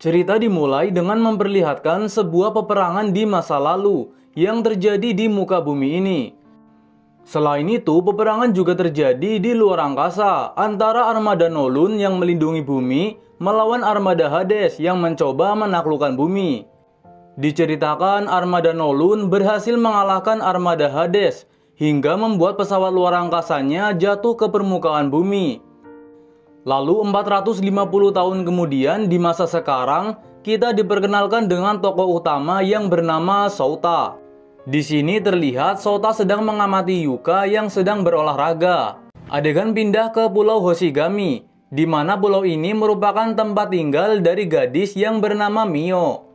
Cerita dimulai dengan memperlihatkan sebuah peperangan di masa lalu yang terjadi di muka bumi ini. Selain itu, peperangan juga terjadi di luar angkasa antara armada Nolon yang melindungi bumi melawan armada Hades yang mencoba menaklukkan bumi. Diceritakan armada Nolon berhasil mengalahkan armada Hades hingga membuat pesawat luar angkasanya jatuh ke permukaan bumi. Lalu 450 tahun kemudian di masa sekarang, kita diperkenalkan dengan tokoh utama yang bernama Sota. Di sini terlihat Sota sedang mengamati Yuka yang sedang berolahraga. Adegan pindah ke Pulau Hoshigami, di mana pulau ini merupakan tempat tinggal dari gadis yang bernama Mio.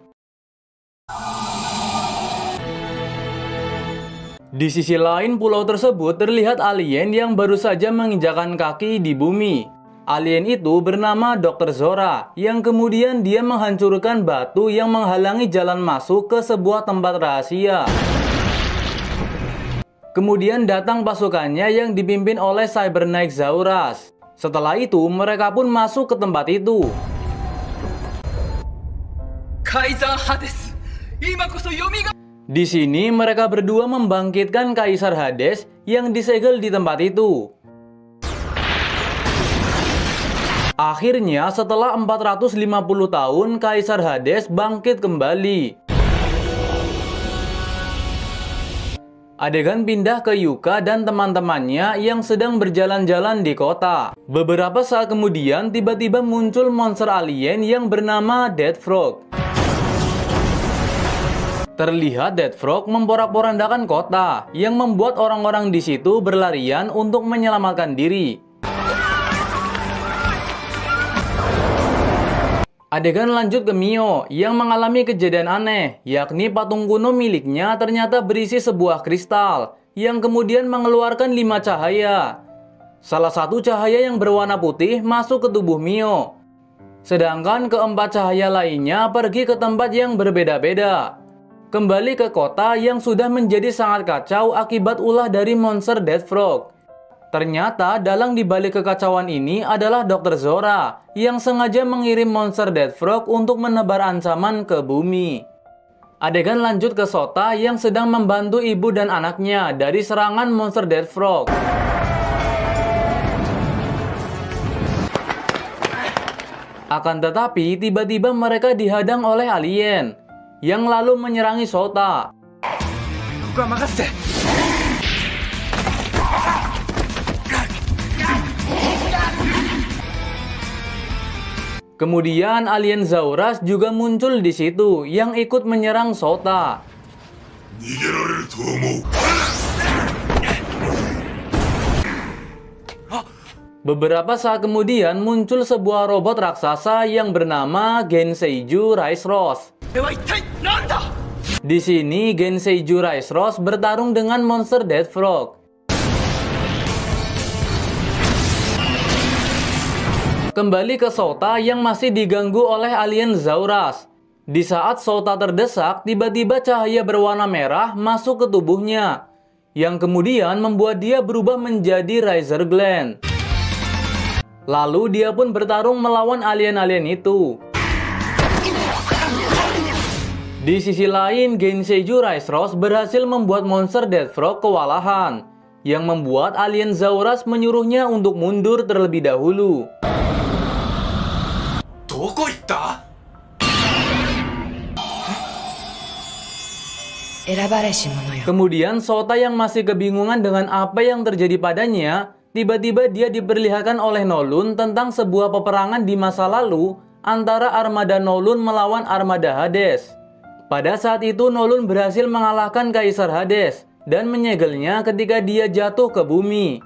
Di sisi lain pulau tersebut terlihat alien yang baru saja menginjakan kaki di bumi. Alien itu bernama Dr. Zora, yang kemudian dia menghancurkan batu yang menghalangi jalan masuk ke sebuah tempat rahasia. Kemudian datang pasukannya yang dipimpin oleh Cybernaixaurus. Setelah itu, mereka pun masuk ke tempat itu. Di sini, mereka berdua membangkitkan Kaisar Hades yang disegel di tempat itu. Akhirnya, setelah 450 tahun, Kaisar Hades bangkit kembali. Adegan pindah ke Yuka dan teman-temannya yang sedang berjalan-jalan di kota. Beberapa saat kemudian, tiba-tiba muncul monster alien yang bernama Dead Frog. Terlihat Dead Frog memporak-porandakan kota, yang membuat orang-orang di situ berlarian untuk menyelamatkan diri. Adegan lanjut ke Mio yang mengalami kejadian aneh, yakni patung kuno miliknya ternyata berisi sebuah kristal yang kemudian mengeluarkan 5 cahaya. Salah satu cahaya yang berwarna putih masuk ke tubuh Mio, sedangkan keempat cahaya lainnya pergi ke tempat yang berbeda-beda. Kembali ke kota yang sudah menjadi sangat kacau akibat ulah dari monster Dead Frog. Ternyata dalang dibalik kekacauan ini adalah Dr. Zora yang sengaja mengirim monster Dead Frog untuk menebar ancaman ke bumi. Adegan lanjut ke Sota yang sedang membantu ibu dan anaknya dari serangan monster Dead Frog. Akan tetapi tiba-tiba mereka dihadang oleh alien yang lalu menyerangi Sota. Kemudian alien Zauras juga muncul di situ yang ikut menyerang Sota. Beberapa saat kemudian muncul sebuah robot raksasa yang bernama Genseiju Rice Rose. Di sini Genseiju Rice Rose bertarung dengan monster Dead Frog. Kembali ke Sota yang masih diganggu oleh alien Zauras. Di saat Sota terdesak, tiba-tiba cahaya berwarna merah masuk ke tubuhnya, yang kemudian membuat dia berubah menjadi Riser Gland. Lalu dia pun bertarung melawan alien-alien itu. Di sisi lain, Genseiju Rice Rose berhasil membuat monster Dead Frog kewalahan, yang membuat alien Zauras menyuruhnya untuk mundur terlebih dahulu. Kemudian Sota yang masih kebingungan dengan apa yang terjadi padanya, tiba-tiba dia diperlihatkan oleh Nolon tentang sebuah peperangan di masa lalu antara armada Nolon melawan armada Hades. Pada saat itu Nolon berhasil mengalahkan Kaisar Hades dan menyegelnya ketika dia jatuh ke bumi.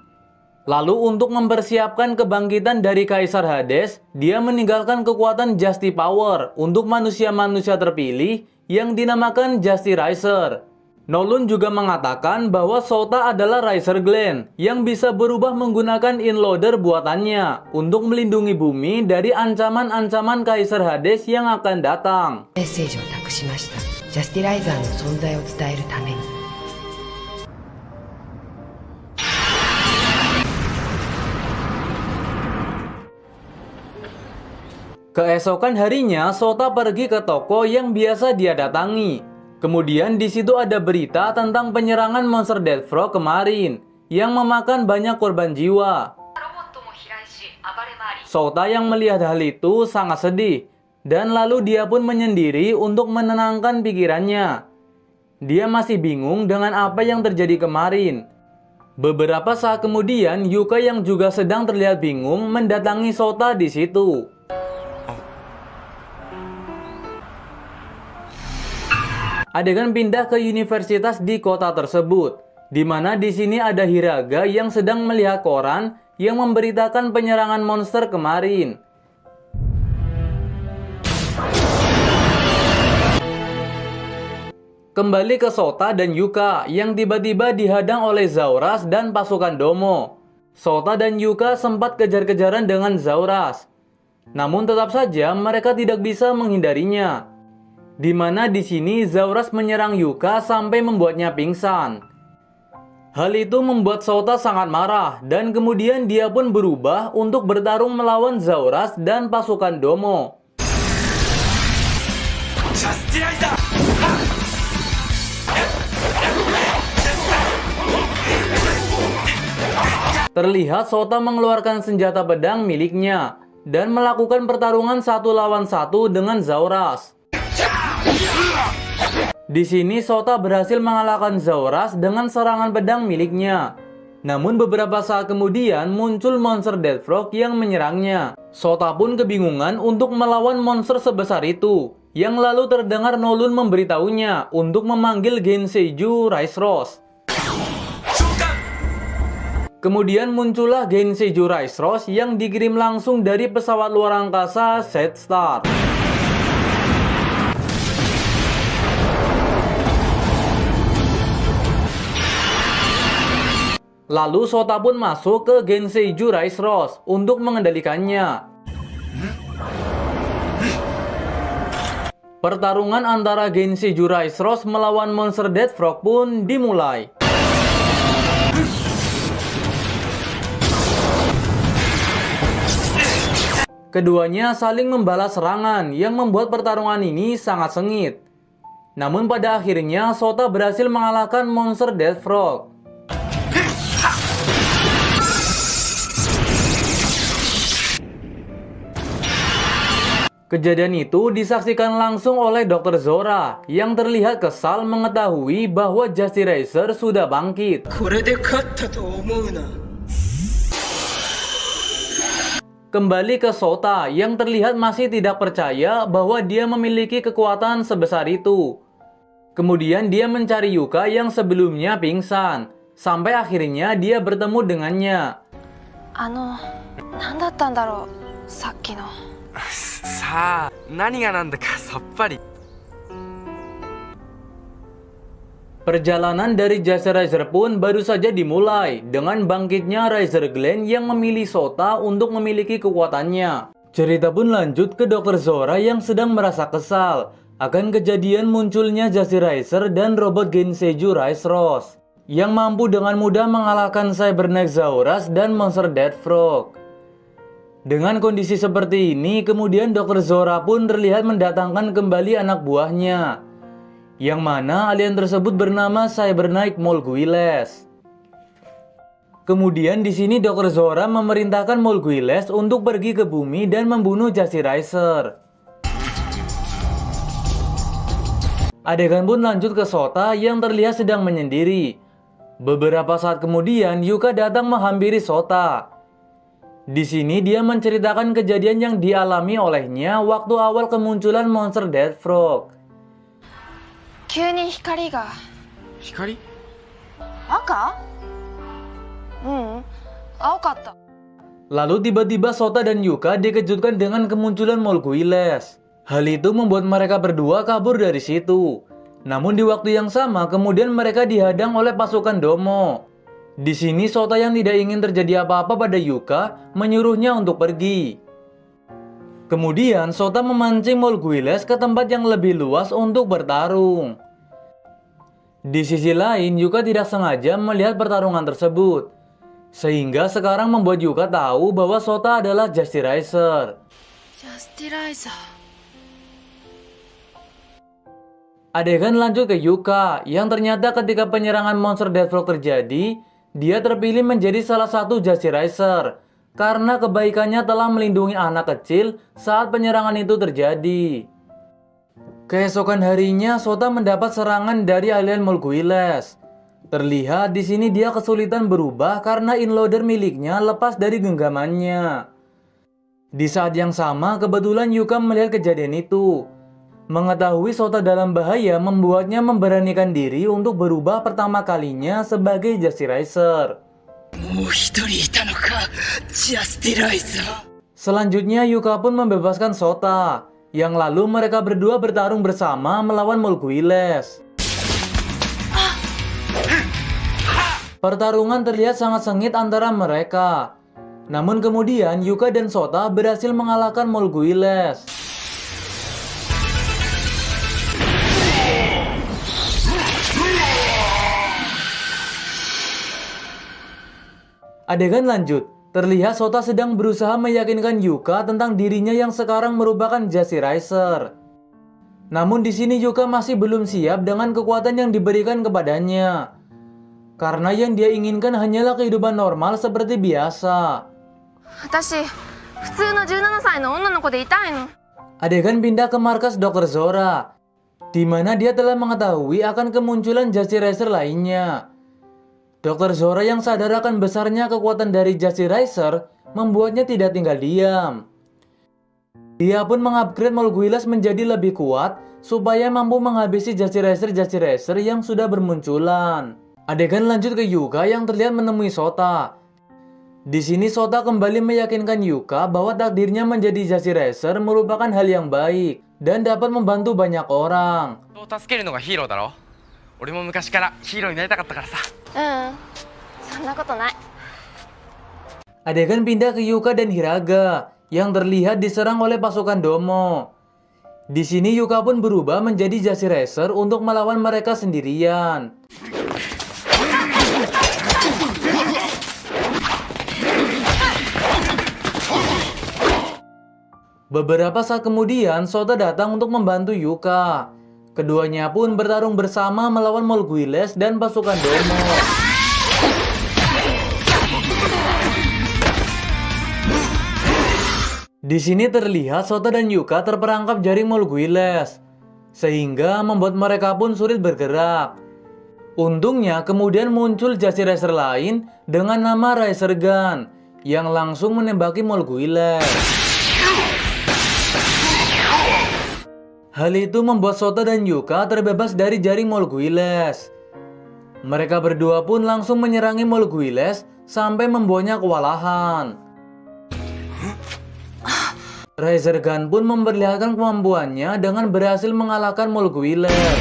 Lalu untuk mempersiapkan kebangkitan dari Kaisar Hades, dia meninggalkan kekuatan Justi Power untuk manusia-manusia terpilih yang dinamakan Justi Riser. Nolon juga mengatakan bahwa Sota adalah Riser Gland yang bisa berubah menggunakan Inloader buatannya untuk melindungi bumi dari ancaman-ancaman Kaisar Hades yang akan datang. Keesokan harinya, Sota pergi ke toko yang biasa dia datangi. Kemudian di situ ada berita tentang penyerangan monster Death Frog kemarin yang memakan banyak korban jiwa. Sota yang melihat hal itu sangat sedih dan lalu dia pun menyendiri untuk menenangkan pikirannya. Dia masih bingung dengan apa yang terjadi kemarin. Beberapa saat kemudian, Yuka yang juga sedang terlihat bingung mendatangi Sota di situ. Adegan pindah ke universitas di kota tersebut, di mana di sini ada Hiraga yang sedang melihat koran yang memberitakan penyerangan monster kemarin. Kembali ke Sota dan Yuka yang tiba-tiba dihadang oleh Zauras dan pasukan Domo. Sota dan Yuka sempat kejar-kejaran dengan Zauras. Namun tetap saja mereka tidak bisa menghindarinya. Di mana di sini Zauras menyerang Yuka sampai membuatnya pingsan. Hal itu membuat Sota sangat marah dan kemudian dia pun berubah untuk bertarung melawan Zauras dan pasukan Domo. Terlihat Sota mengeluarkan senjata pedang miliknya dan melakukan pertarungan 1 lawan 1 dengan Zauras. Di sini Sota berhasil mengalahkan Zauras dengan serangan pedang miliknya. Namun beberapa saat kemudian muncul monster Death Frog yang menyerangnya. Sota pun kebingungan untuk melawan monster sebesar itu. Yang lalu terdengar Nolun memberitahunya untuk memanggil Genseiju Rice Rose. Kemudian muncullah Genseiju Rice Rose yang dikirim langsung dari pesawat luar angkasa Set Star. Lalu Sota pun masuk ke Genseiju Rice Rose untuk mengendalikannya. Pertarungan antara Genseiju Rice Rose melawan monster Death Frog pun dimulai. Keduanya saling membalas serangan yang membuat pertarungan ini sangat sengit. Namun pada akhirnya Sota berhasil mengalahkan monster Death Frog. Kejadian itu disaksikan langsung oleh Dr. Zora yang terlihat kesal mengetahui bahwa Justy Racer sudah bangkit. Kembali ke Sota yang terlihat masih tidak percaya bahwa dia memiliki kekuatan sebesar itu. Kemudian dia mencari Yuka yang sebelumnya pingsan, sampai akhirnya dia bertemu dengannya. Perjalanan dari Justy Racer pun baru saja dimulai dengan bangkitnya Riser Glen yang memilih Sota untuk memiliki kekuatannya. Cerita pun lanjut ke Dr. Zora yang sedang merasa kesal akan kejadian munculnya Justy Racer dan robot Genseiju Rice Rose yang mampu dengan mudah mengalahkan Cybernezaurus dan monster Death Frog. Dengan kondisi seperti ini, kemudian Dr. Zora pun terlihat mendatangkan kembali anak buahnya, yang mana alien tersebut bernama Cyberknight Molguiles. Kemudian di sini Dr. Zora memerintahkan Molguiles untuk pergi ke bumi dan membunuh Justy Racer. Adegan pun lanjut ke Sota yang terlihat sedang menyendiri. Beberapa saat kemudian Yuka datang menghampiri Sota. Di sini dia menceritakan kejadian yang dialami olehnya waktu awal kemunculan monster Death Frog. Lalu tiba-tiba Sota dan Yuka dikejutkan dengan kemunculan Molguiles. Hal itu membuat mereka berdua kabur dari situ. Namun di waktu yang sama kemudian mereka dihadang oleh pasukan Domo. Di sini Sota yang tidak ingin terjadi apa-apa pada Yuka menyuruhnya untuk pergi. Kemudian Sota memancing Molguiles ke tempat yang lebih luas untuk bertarung. Di sisi lain Yuka tidak sengaja melihat pertarungan tersebut, sehingga sekarang membuat Yuka tahu bahwa Sota adalah Justy Racer. Adegan lanjut ke Yuka, yang ternyata ketika penyerangan monster Deathlock terjadi, dia terpilih menjadi salah satu Justice Racer karena kebaikannya telah melindungi anak kecil saat penyerangan itu terjadi. Keesokan harinya, Sota mendapat serangan dari alien Molguiles. Terlihat di sini dia kesulitan berubah karena inloader miliknya lepas dari genggamannya. Di saat yang sama, kebetulan Yuka melihat kejadian itu. Mengetahui Sota dalam bahaya membuatnya memberanikan diri untuk berubah pertama kalinya sebagai Justice Racer. Selanjutnya Yuka pun membebaskan Sota, yang lalu mereka berdua bertarung bersama melawan Molguiles. Pertarungan terlihat sangat sengit antara mereka. Namun kemudian Yuka dan Sota berhasil mengalahkan Molguiles. Adegan lanjut, terlihat Sota sedang berusaha meyakinkan Yuka tentang dirinya yang sekarang merupakan Justice Racer. Namun di sini Yuka masih belum siap dengan kekuatan yang diberikan kepadanya. Karena yang dia inginkan hanyalah kehidupan normal seperti biasa. Adegan pindah ke markas Dr. Zora, di mana dia telah mengetahui akan kemunculan Justice Racer lainnya. Dr. Zora yang sadar akan besarnya kekuatan dari Justice Racer membuatnya tidak tinggal diam. Dia pun mengupgrade Molguiles menjadi lebih kuat supaya mampu menghabisi Justice Racer yang sudah bermunculan. Adegan lanjut ke Yuka yang terlihat menemui Sota. Di sini Sota kembali meyakinkan Yuka bahwa takdirnya menjadi Justice Racer merupakan hal yang baik dan dapat membantu banyak orang. Adegan pindah ke Yuka dan Hiraga yang terlihat diserang oleh pasukan Domo. Di sini Yuka pun berubah menjadi Justice Racer untuk melawan mereka sendirian. Beberapa saat kemudian Sota datang untuk membantu Yuka. Keduanya pun bertarung bersama melawan Molguiles dan pasukan Domo. Di sini terlihat Sota dan Yuka terperangkap jaring Molguiles, sehingga membuat mereka pun sulit bergerak. Untungnya kemudian muncul Justice Racer lain dengan nama Raizergan yang langsung menembaki Molguiles. Hal itu membuat Sota dan Yuka terbebas dari jaring Molguiles. Mereka berdua pun langsung menyerangi Molguiles sampai membuatnya kewalahan. Raizergan pun memperlihatkan kemampuannya dengan berhasil mengalahkan Molguiles.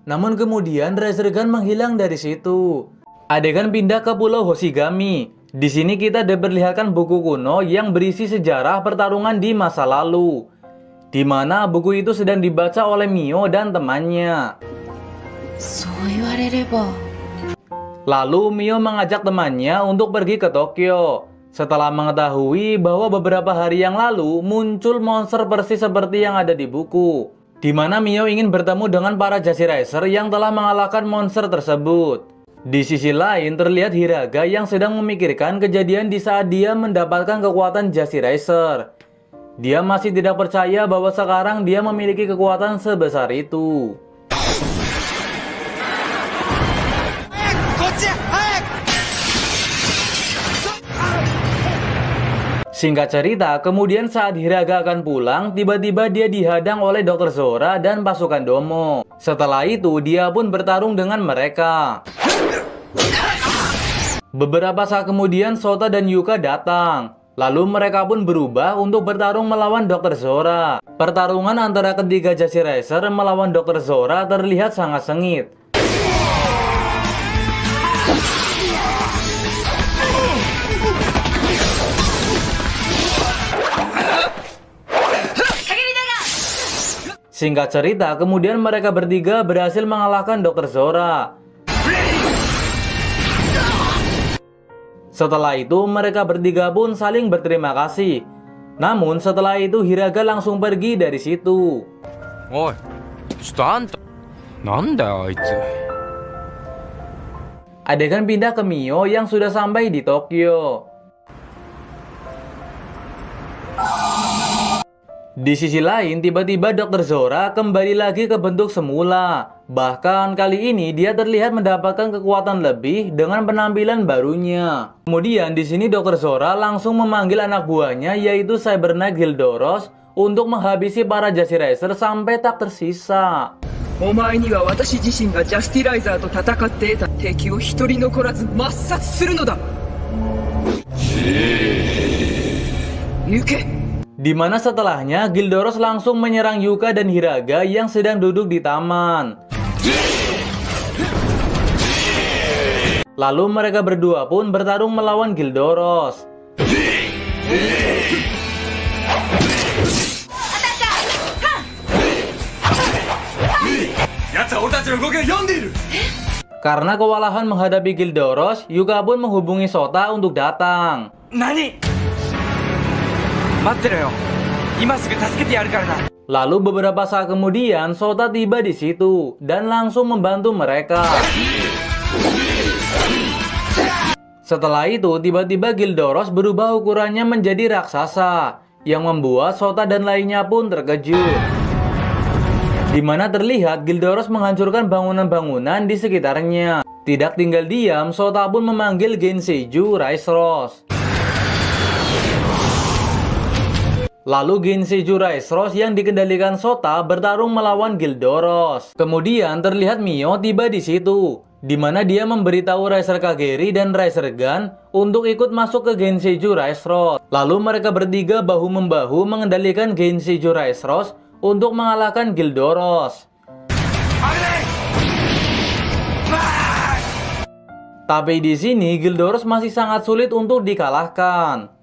Namun kemudian Raizergan menghilang dari situ. Adegan pindah ke Pulau Hoshigami. Di sini kita diperlihatkan buku kuno yang berisi sejarah pertarungan di masa lalu, di mana buku itu sedang dibaca oleh Mio dan temannya. Lalu Mio mengajak temannya untuk pergi ke Tokyo. Setelah mengetahui bahwa beberapa hari yang lalu muncul monster persis seperti yang ada di buku, di mana Mio ingin bertemu dengan para Justice Racer yang telah mengalahkan monster tersebut. Di sisi lain terlihat Hiraga yang sedang memikirkan kejadian di saat dia mendapatkan kekuatan Justice Racer. Dia masih tidak percaya bahwa sekarang dia memiliki kekuatan sebesar itu. Singkat cerita, kemudian saat Hiraga akan pulang, tiba-tiba dia dihadang oleh Dr. Zora dan pasukan Domo. Setelah itu, dia pun bertarung dengan mereka. Beberapa saat kemudian Sota dan Yuka datang. Lalu mereka pun berubah untuk bertarung melawan Dr. Zora. Pertarungan antara ketiga Justice Racer melawan Dr. Zora terlihat sangat sengit. Singkat cerita, kemudian mereka bertiga berhasil mengalahkan Dr. Zora. Setelah itu mereka bertiga pun saling berterima kasih. Namun setelah itu Hiraga langsung pergi dari situ. おい、ちょっとあんた、なんだよあいつ。 Adegan pindah ke Mio yang sudah sampai di Tokyo. Di sisi lain, tiba-tiba Dr. Zora kembali lagi ke bentuk semula. Bahkan kali ini dia terlihat mendapatkan kekuatan lebih dengan penampilan barunya. Kemudian di sini Dr. Zora langsung memanggil anak buahnya yaitu Cyber Knight Gildoros untuk menghabisi para Jasi Racer sampai tak tersisa. お前には私自身がジャスティライザーと戦って得た敵を一人残らず抹殺するのだ。行け。 Di mana setelahnya Gildoros langsung menyerang Yuka dan Hiraga yang sedang duduk di taman. Lalu mereka berdua pun bertarung melawan Gildoros. Karena kewalahan menghadapi Gildoros, Yuka pun menghubungi Sota untuk datang. Nani? Lalu beberapa saat kemudian Sota tiba di situ dan langsung membantu mereka. Setelah itu tiba-tiba Gildoros berubah ukurannya menjadi raksasa yang membuat Sota dan lainnya pun terkejut. Di mana terlihat Gildoros menghancurkan bangunan-bangunan di sekitarnya. Tidak tinggal diam, Sota pun memanggil Genseiju Rice Rose. Lalu Genseiju Rice Rose yang dikendalikan Sota bertarung melawan Gildoros. Kemudian terlihat Mio tiba di situ, di mana dia memberitahu Racer Kageri dan Racer Gun untuk ikut masuk ke Genseiju Rice Rose. Lalu mereka bertiga bahu-membahu mengendalikan Genseiju Rice Rose untuk mengalahkan Gildoros. Tapi di sini Gildoros masih sangat sulit untuk dikalahkan.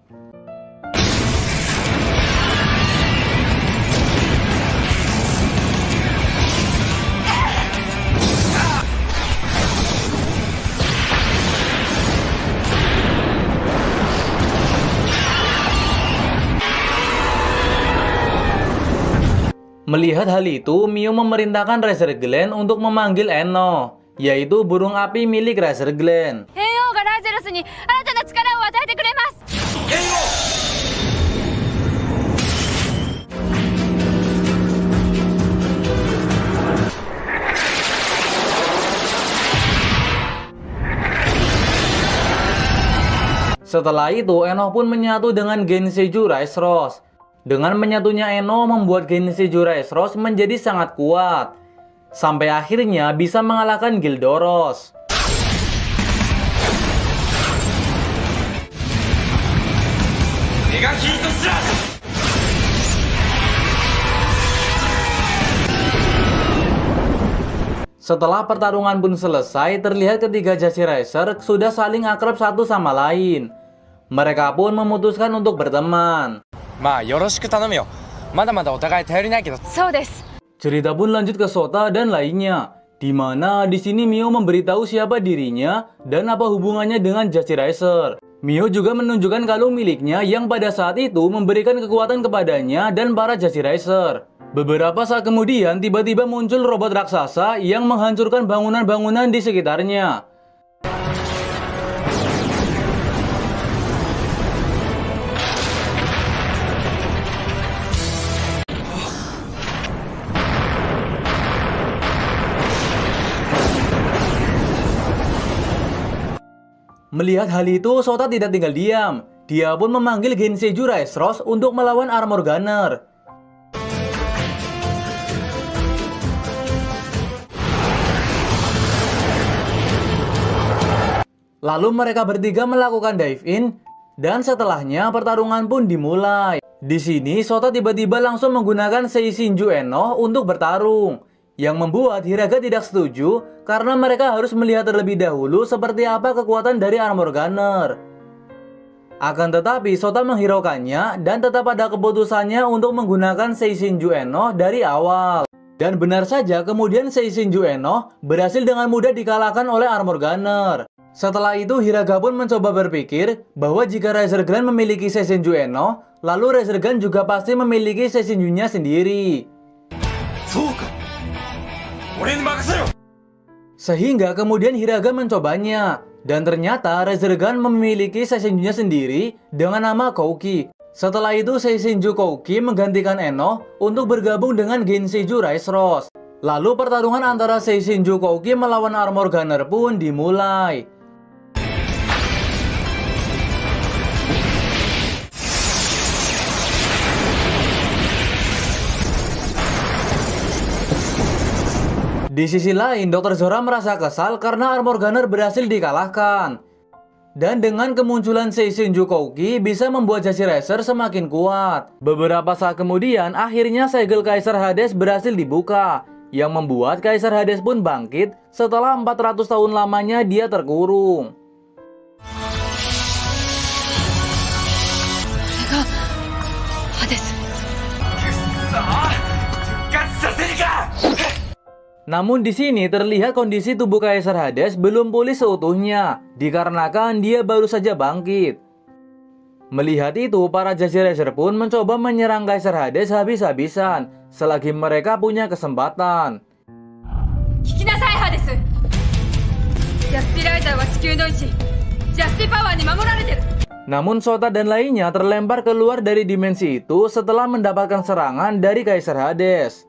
Melihat hal itu, Mio memerintahkan Racer Glen untuk memanggil Eno, yaitu burung api milik Racer Glen. Setelah itu, Eno pun menyatu dengan Genseiju Rice Rose. Dengan menyatunya Eno membuat Genseiju Rice Rose menjadi sangat kuat, sampai akhirnya bisa mengalahkan Gildoros. Setelah pertarungan pun selesai, terlihat ketiga Jasi Racer sudah saling akrab satu sama lain. Mereka pun memutuskan untuk berteman. Cerita pun lanjut ke Sota dan lainnya, di mana di sini Mio memberitahu siapa dirinya dan apa hubungannya dengan Jasi Racer. Mio juga menunjukkan kalung miliknya yang pada saat itu memberikan kekuatan kepadanya dan para Jasi Racer. Beberapa saat kemudian tiba-tiba muncul robot raksasa yang menghancurkan bangunan-bangunan di sekitarnya. Melihat hal itu, Sota tidak tinggal diam. Dia pun memanggil Genseiju Rice Rose untuk melawan Armor Gunner. Lalu mereka bertiga melakukan dive in, dan setelahnya pertarungan pun dimulai. Di sini Sota tiba-tiba langsung menggunakan Seishinju Eno untuk bertarung, yang membuat Hiraga tidak setuju karena mereka harus melihat terlebih dahulu seperti apa kekuatan dari Armor Gunner. Akan tetapi Sota menghiraukannya dan tetap pada keputusannya untuk menggunakan Seishinju Eno dari awal. Dan benar saja kemudian Seishinju Eno berhasil dengan mudah dikalahkan oleh Armor Gunner. Setelah itu Hiraga pun mencoba berpikir bahwa jika Resogun memiliki Seisenju Eno, lalu Resogun juga pasti memiliki Seisenju-nya sendiri. Sehingga kemudian Hiraga mencobanya, dan ternyata Resogun memiliki Seisenju-nya sendiri dengan nama Kouki. Setelah itu Seisenju Kouki menggantikan Eno untuk bergabung dengan Genseiju Rise Rose. Lalu pertarungan antara Seisenju Kouki melawan Armor Gunner pun dimulai. Di sisi lain, Dr. Zora merasa kesal karena Armor Gunner berhasil dikalahkan. Dan dengan kemunculan Seisenju Kouki bisa membuat Jashi Racer semakin kuat. Beberapa saat kemudian, akhirnya segel Kaisar Hades berhasil dibuka, yang membuat Kaisar Hades pun bangkit setelah 400 tahun lamanya dia terkurung. Namun di sini terlihat kondisi tubuh Kaisar Hades belum pulih seutuhnya, dikarenakan dia baru saja bangkit. Melihat itu, para Jashi Racer pun mencoba menyerang Kaisar Hades habis-habisan, selagi mereka punya kesempatan. Kikinasai Hades! Jasty Riser wa Chikyu no Ishi, Jasty Power ni mamorareteru. Namun Sota dan lainnya terlempar keluar dari dimensi itu setelah mendapatkan serangan dari Kaisar Hades.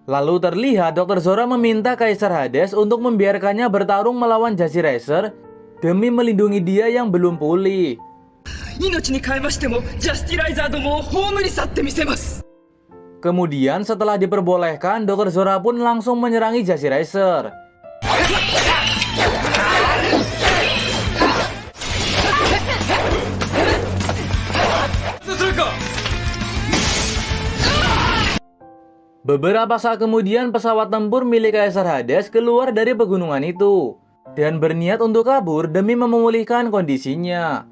Lalu terlihat Dr. Zora meminta Kaisar Hades untuk membiarkannya bertarung melawan Jashi Racer demi melindungi dia yang belum pulih. Kemudian setelah diperbolehkan, Dr. Zora pun langsung menyerangi Jashi Racer. Beberapa saat kemudian pesawat tempur milik Kaisar Hades keluar dari pegunungan itu dan berniat untuk kabur demi memulihkan kondisinya.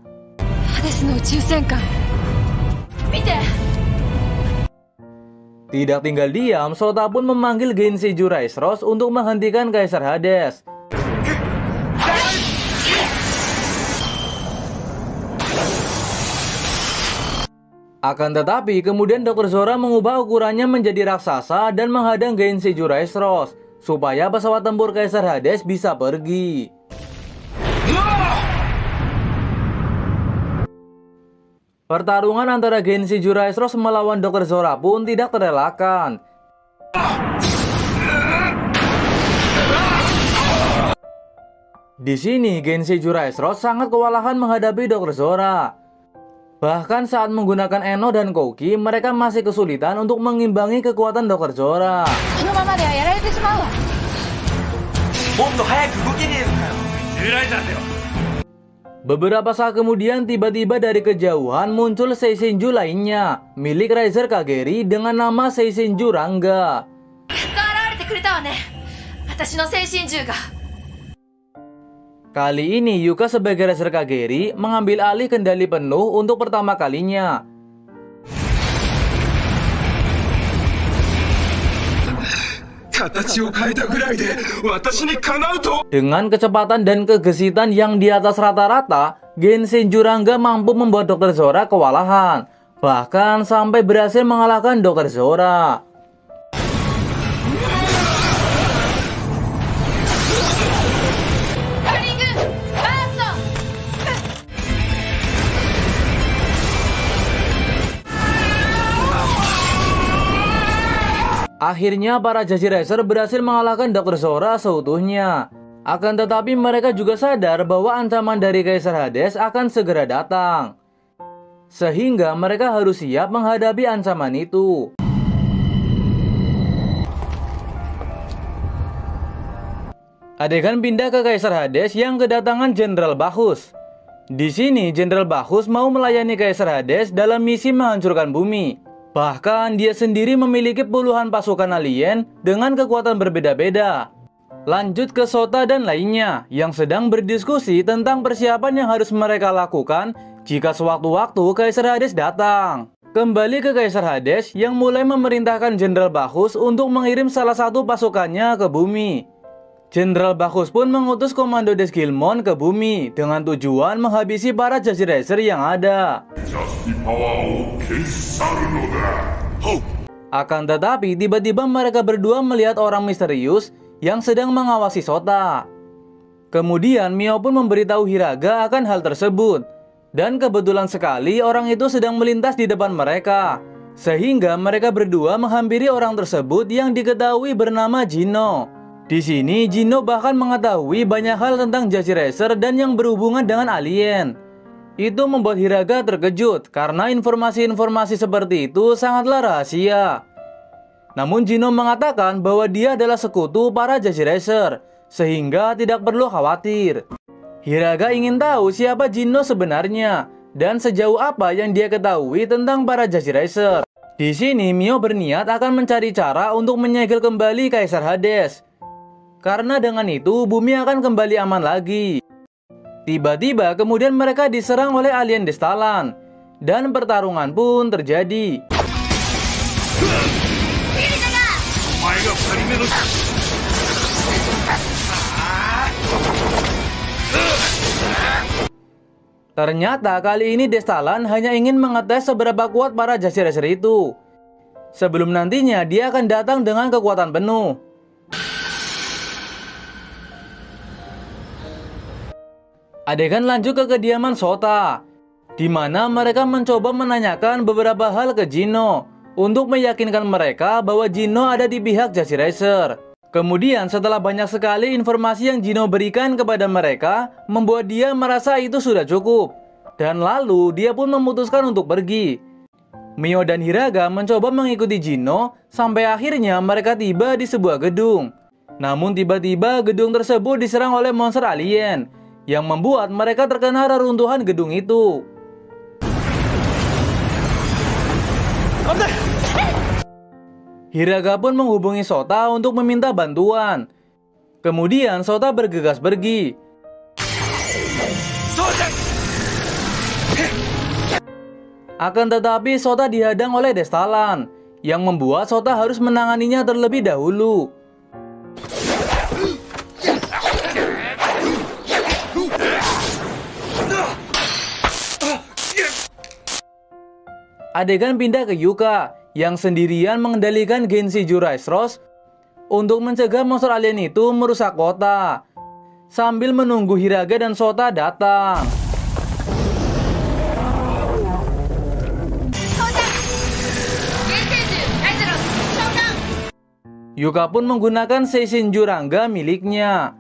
Tidak tinggal diam, Sota pun memanggil Genseiju Rise Rose untuk menghentikan Kaisar Hades. Akan tetapi, kemudian Dr. Zora mengubah ukurannya menjadi raksasa dan menghadang Genseiju Rise Rose supaya pesawat tempur Kaisar Hades bisa pergi. Pertarungan antara Genseiju Rise Rose melawan Dr. Zora pun tidak terelakkan. Di sini, Genseiju Rise Rose sangat kewalahan menghadapi Dr. Zora. Bahkan saat menggunakan Eno dan Kouki, mereka masih kesulitan untuk mengimbangi kekuatan Dr. Zora. Beberapa saat kemudian, tiba-tiba dari kejauhan muncul Seisenju lainnya, milik Riser Kageri dengan nama Seisenju Rangga. Kali ini Yuka sebagai Riser Kageri mengambil alih kendali penuh untuk pertama kalinya. Dengan kecepatan dan kegesitan yang di atas rata-rata, Genseiju Rangga mampu membuat Dr. Zora kewalahan, bahkan sampai berhasil mengalahkan Dr. Zora. Akhirnya para Jashi Racer berhasil mengalahkan Dr. Zora seutuhnya. Akan tetapi mereka juga sadar bahwa ancaman dari Kaisar Hades akan segera datang. Sehingga mereka harus siap menghadapi ancaman itu. Adegan pindah ke Kaisar Hades yang kedatangan Jenderal Bacchus. Di sini Jenderal Bacchus mau melayani Kaisar Hades dalam misi menghancurkan bumi. Bahkan dia sendiri memiliki puluhan pasukan alien dengan kekuatan berbeda-beda. Lanjut ke Sota dan lainnya yang sedang berdiskusi tentang persiapan yang harus mereka lakukan jika sewaktu-waktu Kaisar Hades datang. kembali ke Kaisar Hades yang mulai memerintahkan Jenderal Bacchus untuk mengirim salah satu pasukannya ke bumi. Jenderal Bacchus pun mengutus Komando Desgilmon ke bumi dengan tujuan menghabisi para Jasi Racer yang ada. Akan tetapi tiba-tiba mereka berdua melihat orang misterius yang sedang mengawasi Sota. Kemudian Mio pun memberitahu Hiraga akan hal tersebut. Dan kebetulan sekali orang itu sedang melintas di depan mereka. Sehingga mereka berdua menghampiri orang tersebut yang diketahui bernama Gino. Di sini Gino bahkan mengetahui banyak hal tentang Jasi Racer dan yang berhubungan dengan alien. Itu membuat Hiraga terkejut karena informasi-informasi seperti itu sangatlah rahasia. Namun Gino mengatakan bahwa dia adalah sekutu para Jasi Racer, sehingga tidak perlu khawatir. Hiraga ingin tahu siapa Gino sebenarnya dan sejauh apa yang dia ketahui tentang para Jasi Racer. Di sini Mio berniat akan mencari cara untuk menyegel kembali Kaisar Hades. Karena dengan itu bumi akan kembali aman lagi. Tiba-tiba kemudian mereka diserang oleh alien Destalan. Dan pertarungan pun terjadi. Ternyata kali ini Destalan hanya ingin mengetes seberapa kuat para Jasi Racer itu. Sebelum nantinya dia akan datang dengan kekuatan penuh. Adegan lanjut ke kediaman Sota, di mana mereka mencoba menanyakan beberapa hal ke Gino untuk meyakinkan mereka bahwa Gino ada di pihak Jasi Racer. Kemudian setelah banyak sekali informasi yang Gino berikan kepada mereka, membuat dia merasa itu sudah cukup. Dan lalu dia pun memutuskan untuk pergi. Mio dan Hiraga mencoba mengikuti Gino sampai akhirnya mereka tiba di sebuah gedung. Namun tiba-tiba gedung tersebut diserang oleh monster alien yang membuat mereka terkena reruntuhan gedung itu. Hiraga pun menghubungi Sota untuk meminta bantuan. Kemudian Sota bergegas pergi. Akan tetapi Sota dihadang oleh Destalan, yang membuat Sota harus menanganinya terlebih dahulu. Adegan pindah ke Yuka yang sendirian mengendalikan Genshi Juraisros untuk mencegah monster alien itu merusak kota sambil menunggu Hiraga dan Sota datang. Yuka pun menggunakan Seishinju Rangga miliknya.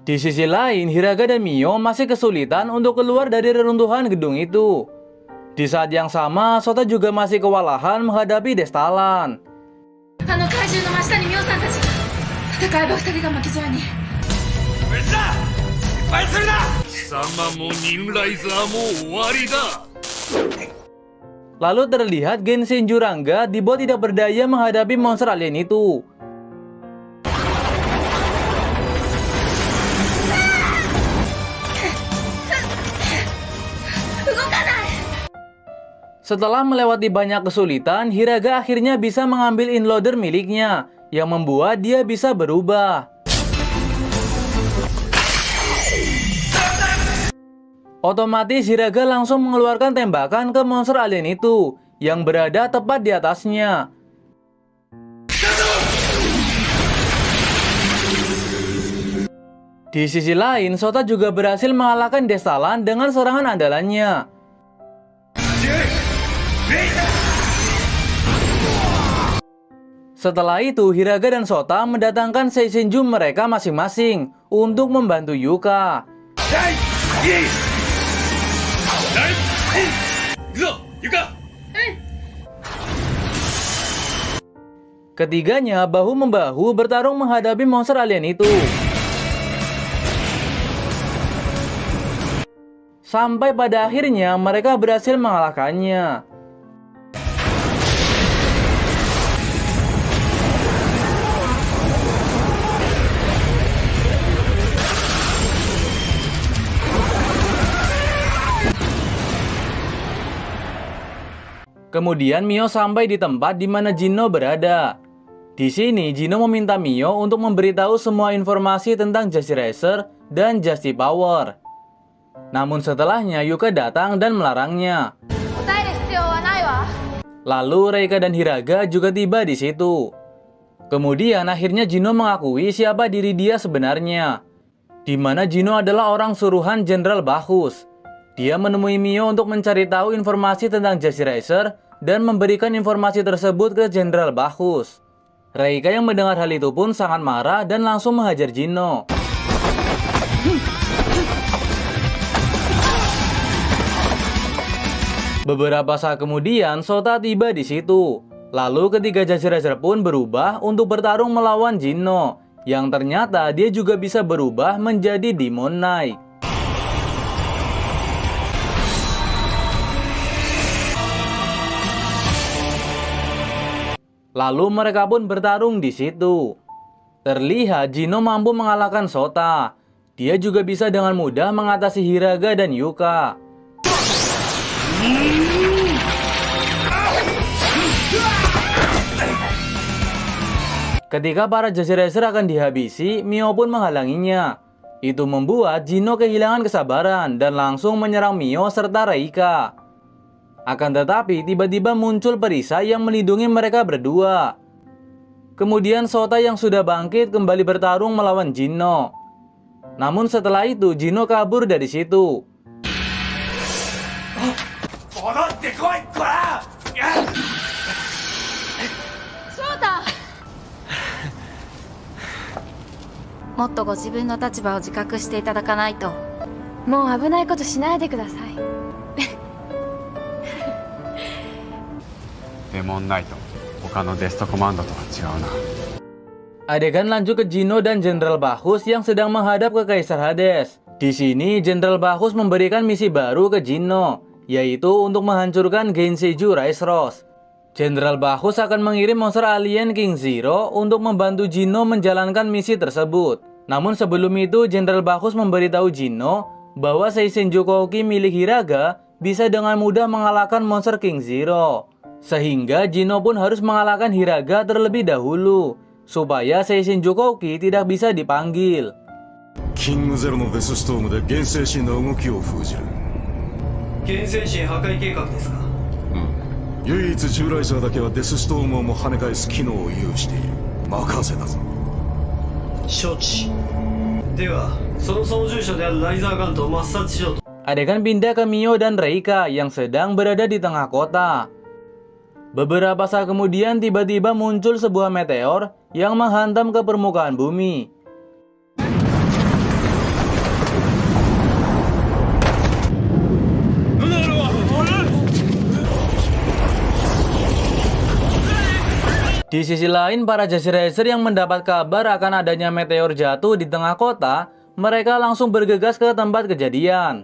Di sisi lain, Hiraga dan Mio masih kesulitan untuk keluar dari reruntuhan gedung itu. Di saat yang sama, Sota juga masih kewalahan menghadapi Destalan. Lalu terlihat Genshin Jurangga dibuat tidak berdaya menghadapi monster alien itu. Setelah melewati banyak kesulitan, Hiraga akhirnya bisa mengambil inloader miliknya, yang membuat dia bisa berubah. Otomatis Hiraga langsung mengeluarkan tembakan ke monster alien itu, yang berada tepat di atasnya. Di sisi lain, Sota juga berhasil mengalahkan Destalan dengan serangan andalannya. Setelah itu, Hiraga dan Sota mendatangkan Seishinju mereka masing-masing untuk membantu Yuka. Ketiganya bahu-membahu bertarung menghadapi monster alien itu. Sampai pada akhirnya mereka berhasil mengalahkannya. Kemudian Mio sampai di tempat di mana Jinno berada. Di sini Jinno meminta Mio untuk memberitahu semua informasi tentang Just Eraser dan Just Power. Namun setelahnya Yuka datang dan melarangnya. Lalu Reika dan Hiraga juga tiba di situ. Kemudian akhirnya Jinno mengakui siapa diri dia sebenarnya, di mana Jinno adalah orang suruhan Jenderal Bacchus. Dia menemui Mio untuk mencari tahu informasi tentang Just Eraser dan memberikan informasi tersebut ke Jenderal Bacchus. Reika yang mendengar hal itu pun sangat marah dan langsung menghajar Jinno. Beberapa saat kemudian Sota tiba di situ. Lalu ketiga Just Eraser pun berubah untuk bertarung melawan Jinno, yang ternyata dia juga bisa berubah menjadi Demon Knight. Lalu mereka pun bertarung di situ. Terlihat Jinno mampu mengalahkan Sota. Dia juga bisa dengan mudah mengatasi Hiraga dan Yuka. Ketika para Just Eraser akan dihabisi, Mio pun menghalanginya. Itu membuat Jinno kehilangan kesabaran dan langsung menyerang Mio serta Reika. Akan tetapi tiba-tiba muncul perisai yang melindungi mereka berdua. Kemudian Sota yang sudah bangkit kembali bertarung melawan Jinno. Namun setelah itu Jinno kabur dari situ. Sota! もっとご自分の立場を自覚していただかないと。もう危ないことしないでください。デモンナイト、他のデストコマンドとは違うな。 Adegan lanjut ke Jinno dan Jenderal Bacchus yang sedang menghadap ke Kaisar Hades. Di sini Jenderal Bacchus memberikan misi baru ke Jinno, yaitu untuk menghancurkan Genseiju Rise Rose. Jenderal Bacchus akan mengirim monster alien King Zero untuk membantu Jinno menjalankan misi tersebut. Namun sebelum itu Jenderal Bacchus memberitahu Jinno bahwa Seisenju Kouki milik Hiraga bisa dengan mudah mengalahkan monster King Zero. Sehingga Jinno pun harus mengalahkan Hiraga terlebih dahulu, supaya Seisenju Kouki tidak bisa dipanggil. King Zero のデスストームで原生神の動きを封じる。原生神破壊計画ですか？唯一従来者だけはデスストームをも跳ね返す機能を有している。任せだぞ。承知。ではその操縦者であるライザーガントを抹殺しようと。 Adegan pindah ke Mio dan Reika yang sedang berada di tengah kota. Beberapa saat kemudian tiba-tiba muncul sebuah meteor yang menghantam ke permukaan bumi. Di sisi lain, para Just Eraser yang mendapat kabar akan adanya meteor jatuh di tengah kota, mereka langsung bergegas ke tempat kejadian.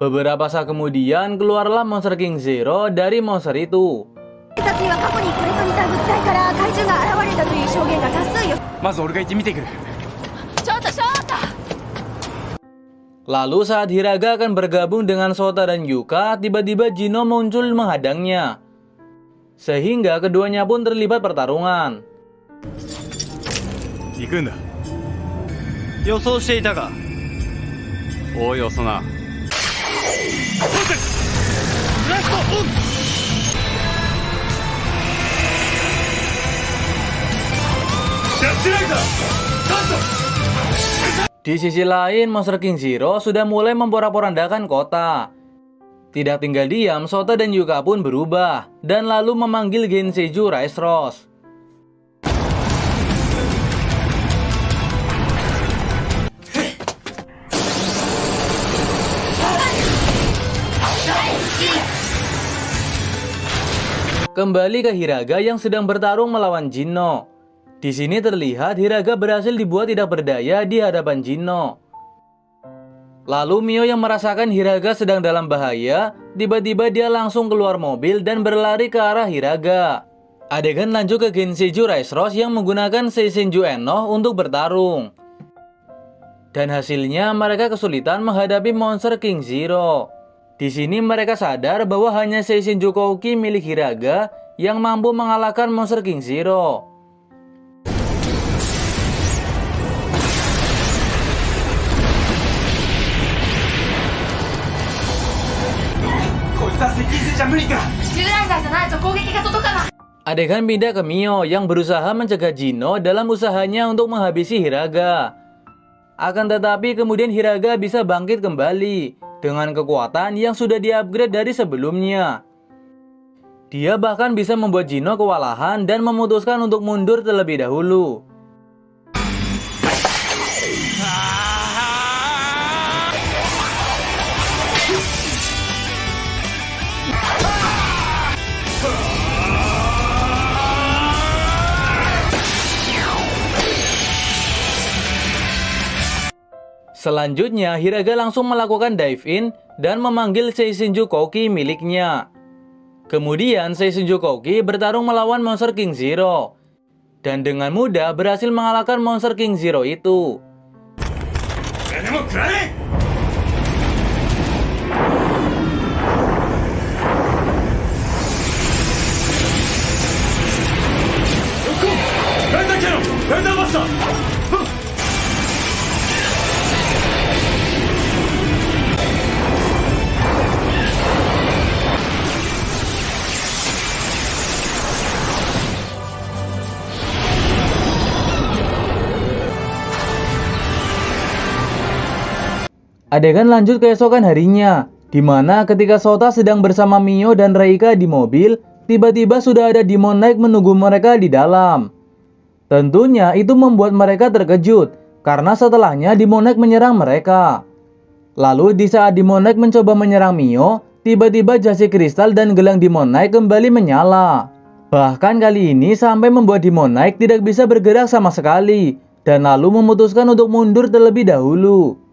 Beberapa saat kemudian keluarlah monster King Zero dari monster itu. Lalu saat Hiraga akan bergabung dengan Sota dan Yuka, tiba-tiba Jinno muncul menghadangnya. Sehingga keduanya pun terlibat pertarungan. 行くんだ。予想していたが。おいよそな。Di sisi lain, monster King Zero sudah mulai memporak-porandakan kota. Tidak tinggal diam, Sota dan Yuka pun berubah dan lalu memanggil Genseiju Rise Rose. Kembali ke Hiraga yang sedang bertarung melawan Jinno. Di Di sini terlihat Hiraga berhasil dibuat tidak berdaya di hadapan Jinno. Lalu Mio yang merasakan Hiraga sedang dalam bahaya, tiba-tiba dia langsung keluar mobil dan berlari ke arah Hiraga. Adegan lanjut ke Genshiju Rice Rose yang menggunakan Seisenju Eno untuk bertarung. Dan hasilnya mereka kesulitan menghadapi monster King Zero. Di sini mereka sadar bahwa hanya Seisenju Kouki milik Hiraga yang mampu mengalahkan monster King Zero. Adegan pindah ke Mio yang berusaha mencegah Jinno dalam usahanya untuk menghabisi Hiraga. Akan tetapi kemudian Hiraga bisa bangkit kembali dengan kekuatan yang sudah di-upgrade dari sebelumnya. Dia bahkan bisa membuat Jinno kewalahan dan memutuskan untuk mundur terlebih dahulu. Selanjutnya, Hiraga langsung melakukan dive in dan memanggil Seisenju Kouki miliknya. Kemudian, Seisenju Kouki bertarung melawan monster King Zero. Dan dengan mudah berhasil mengalahkan monster King Zero itu. Adegan lanjut keesokan harinya, di mana ketika Sota sedang bersama Mio dan Reika di mobil, tiba-tiba sudah ada Demon Knight menunggu mereka di dalam. Tentunya itu membuat mereka terkejut, karena setelahnya Demon Knight menyerang mereka. Lalu di saat Demon Knight mencoba menyerang Mio, tiba-tiba jasi kristal dan gelang Demon Knight kembali menyala. Bahkan kali ini sampai membuat Demon Knight tidak bisa bergerak sama sekali, dan lalu memutuskan untuk mundur terlebih dahulu.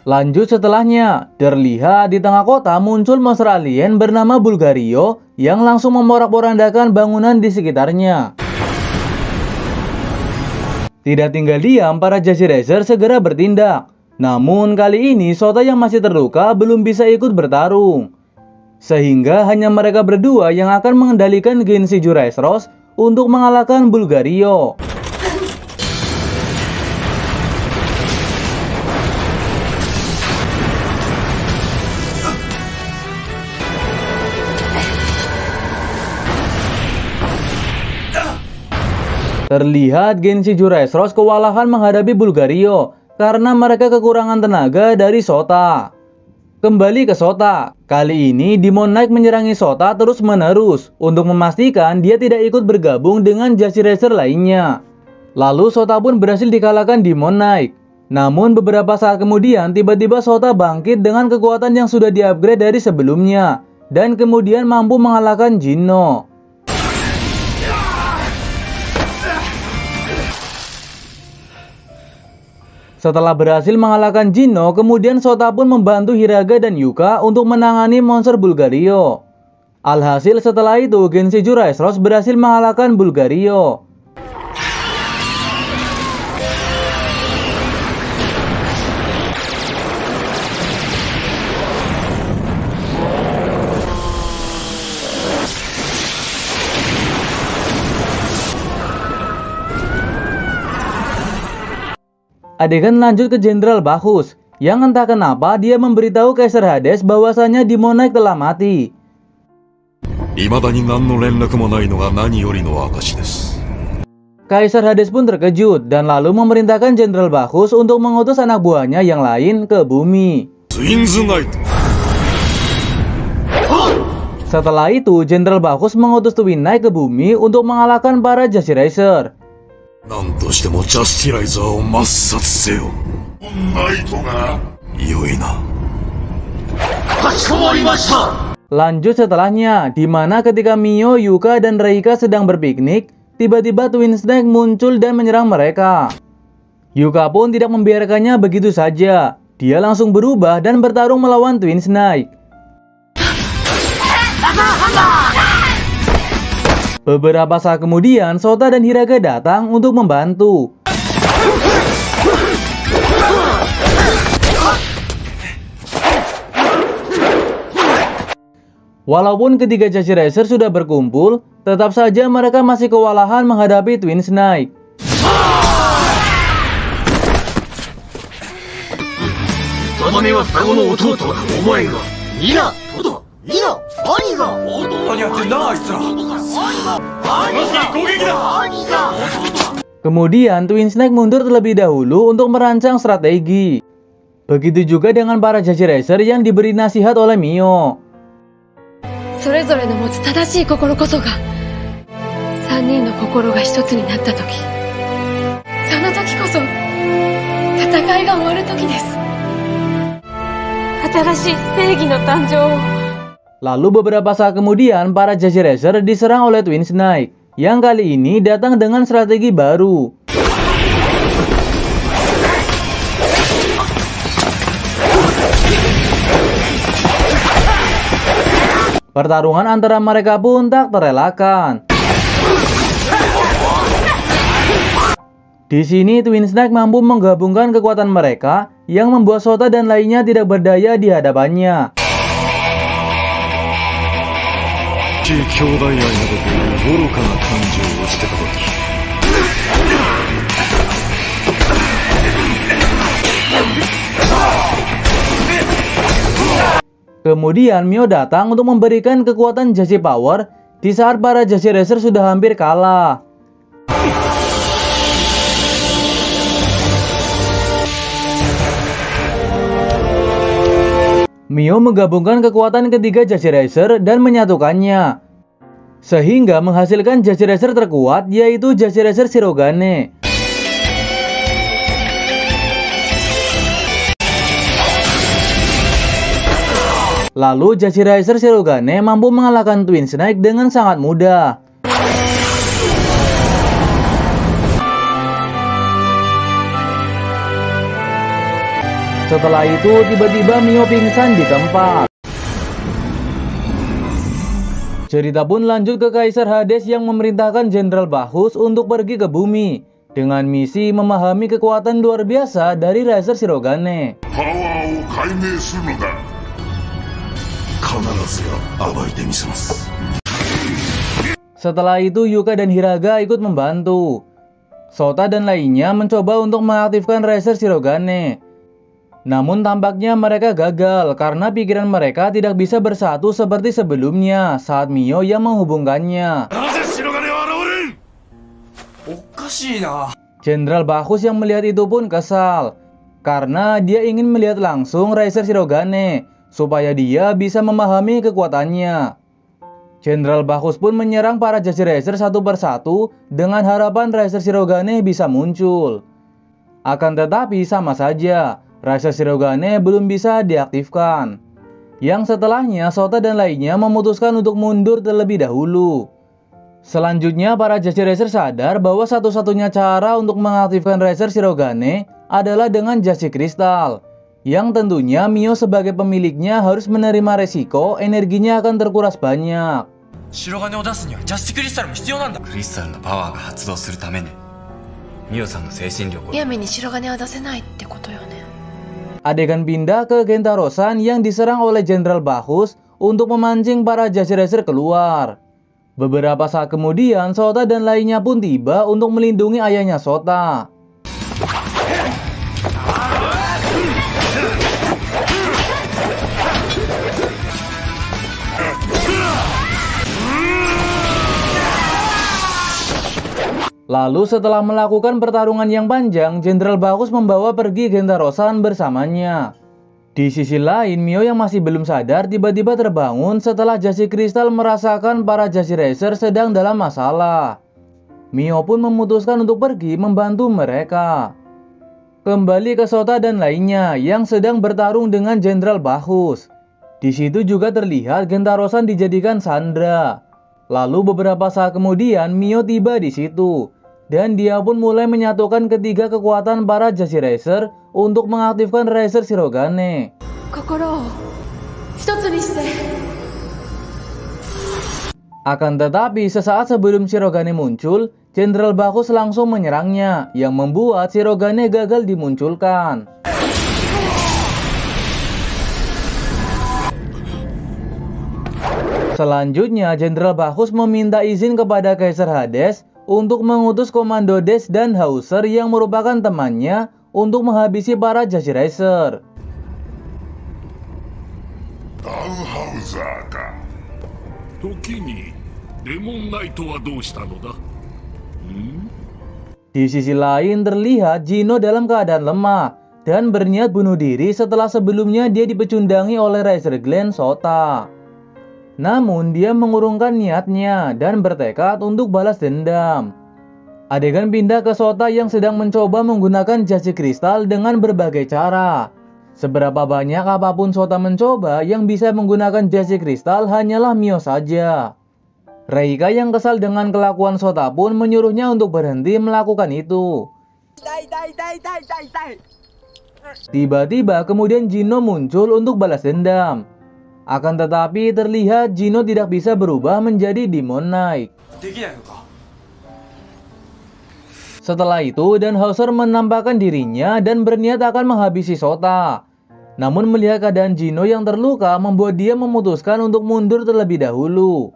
Lanjut setelahnya, terlihat di tengah kota muncul monster alien bernama Bulgario yang langsung memorak-porandakan bangunan di sekitarnya. Tidak tinggal diam, para Jasi Racer segera bertindak. Namun kali ini Sota yang masih terluka belum bisa ikut bertarung. Sehingga hanya mereka berdua yang akan mengendalikan Genshiju Rice Rose untuk mengalahkan Bulgario. Terlihat Genshiju Rice Rose kewalahan menghadapi Bulgario karena mereka kekurangan tenaga dari Sota. Kembali ke Sota, kali ini Demon Knight menyerangi Sota terus-menerus untuk memastikan dia tidak ikut bergabung dengan Jasi Racer lainnya. Lalu Sota pun berhasil dikalahkan Demon Knight. Namun beberapa saat kemudian tiba-tiba Sota bangkit dengan kekuatan yang sudah di-upgrade dari sebelumnya dan kemudian mampu mengalahkan Jinno. Setelah berhasil mengalahkan Jinno, kemudian Sota pun membantu Hiraga dan Yuka untuk menangani monster Bulgario. Alhasil setelah itu, Genshiju Rice Rose berhasil mengalahkan Bulgario. Adegan lanjut ke Jenderal Bacchus, yang entah kenapa dia memberitahu Kaisar Hades bahwasanya Demon Knight telah mati. Kaisar Hades pun terkejut dan lalu memerintahkan Jenderal Bacchus untuk mengutus anak buahnya yang lain ke bumi. Setelah itu, Jenderal Bacchus mengutus Twin Knight ke bumi untuk mengalahkan para Jasi Racer. Lanjut setelahnya, di mana ketika Mio, Yuka, dan Reika sedang berpiknik, tiba-tiba Twin Snake muncul dan menyerang mereka. Yuka pun tidak membiarkannya begitu saja. Dia langsung berubah dan bertarung melawan Twin Snake. Beberapa saat kemudian, Sota dan Hiraga datang untuk membantu. Walaupun ketiga Jazzy Racer sudah berkumpul, tetap saja mereka masih kewalahan menghadapi Twin Snake. Kemudian Twin Snake mundur terlebih dahulu untuk merancang strategi. Begitu juga dengan para Jazzy Racer yang diberi nasihat oleh Mio. それぞれの持つ正しい心こそが3人の心が一つになった時、その時こそ戦いが終わる時です。新しい正義の誕生を。 Lalu beberapa saat kemudian para Jazzy Racer diserang oleh Twin Snake yang kali ini datang dengan strategi baru. Pertarungan antara mereka pun tak terelakkan. Di sini Twin Snake mampu menggabungkan kekuatan mereka yang membuat Sota dan lainnya tidak berdaya di hadapannya. Kemudian Mio datang untuk memberikan kekuatan Jazzy Power di saat para Jazzy Racer sudah hampir kalah. Mio menggabungkan kekuatan ketiga Jazzy Racer dan menyatukannya, sehingga menghasilkan Jazzy Racer terkuat, yaitu Jazzy Racer Shirogane. Lalu Jazzy Racer Shirogane mampu mengalahkan Twin Snake dengan sangat mudah. Setelah itu tiba-tiba Mio pingsan di tempat. Cerita pun lanjut ke Kaisar Hades yang memerintahkan Jenderal Bacchus untuk pergi ke bumi dengan misi memahami kekuatan luar biasa dari Racer Shirogane. Setelah itu Yuka dan Hiraga ikut membantu. Sota dan lainnya mencoba untuk mengaktifkan Racer Shirogane. Namun tampaknya mereka gagal karena pikiran mereka tidak bisa bersatu seperti sebelumnya saat Mio yang menghubungkannya. Jenderal Bacchus yang melihat itu pun kesal karena dia ingin melihat langsung Racer Shirogane supaya dia bisa memahami kekuatannya. Jenderal Bacchus pun menyerang para Jazzy Racer satu persatu dengan harapan Racer Shirogane bisa muncul. Akan tetapi sama saja, Racer Shirogane belum bisa diaktifkan. Yang setelahnya Sota dan lainnya memutuskan untuk mundur terlebih dahulu. Selanjutnya para Jazzy Racer sadar bahwa satu-satunya cara untuk mengaktifkan Racer Shirogane adalah dengan Jazzy Crystal, yang tentunya Mio sebagai pemiliknya harus menerima resiko energinya akan terkuras banyak. Adegan pindah ke Gentaro-san yang diserang oleh Jenderal Bacchus untuk memancing para Jazzy Racer keluar. Beberapa saat kemudian Sota dan lainnya pun tiba untuk melindungi ayahnya Sota. Lalu setelah melakukan pertarungan yang panjang, Jenderal Bacchus membawa pergi Gentaro-san bersamanya. Di sisi lain, Mio yang masih belum sadar tiba-tiba terbangun setelah Jazzy Crystal merasakan para Jazzy Racer sedang dalam masalah. Mio pun memutuskan untuk pergi membantu mereka. Kembali ke Sota dan lainnya yang sedang bertarung dengan Jenderal Bacchus. Di situ juga terlihat Gentarosan dijadikan sandera. Lalu beberapa saat kemudian Mio tiba di situ. Dan dia pun mulai menyatukan ketiga kekuatan para Jashirazer untuk mengaktifkan Razer Shirogane. Akan tetapi sesaat sebelum Shirogane muncul, Jenderal Bakus langsung menyerangnya, yang membuat Shirogane gagal dimunculkan. Selanjutnya, Jenderal Bakus meminta izin kepada Kaisar Hades untuk mengutus Komando Death dan Hauser yang merupakan temannya untuk menghabisi para Jashirazer. Di sisi lain terlihat Gino dalam keadaan lemah dan berniat bunuh diri setelah sebelumnya dia dipecundangi oleh Razer Glen Sota. Namun dia mengurungkan niatnya dan bertekad untuk balas dendam. Adegan pindah ke Sota yang sedang mencoba menggunakan jasi kristal dengan berbagai cara. Seberapa banyak apapun Sota mencoba, yang bisa menggunakan jasi kristal hanyalah Mio saja. Reika yang kesal dengan kelakuan Sota pun menyuruhnya untuk berhenti melakukan itu. Tiba-tiba kemudian Gino muncul untuk balas dendam. Akan tetapi terlihat Gino tidak bisa berubah menjadi Demon Knight. Setelah itu Dan Hauser menampakkan dirinya dan berniat akan menghabisi Sota. Namun melihat keadaan Gino yang terluka membuat dia memutuskan untuk mundur terlebih dahulu.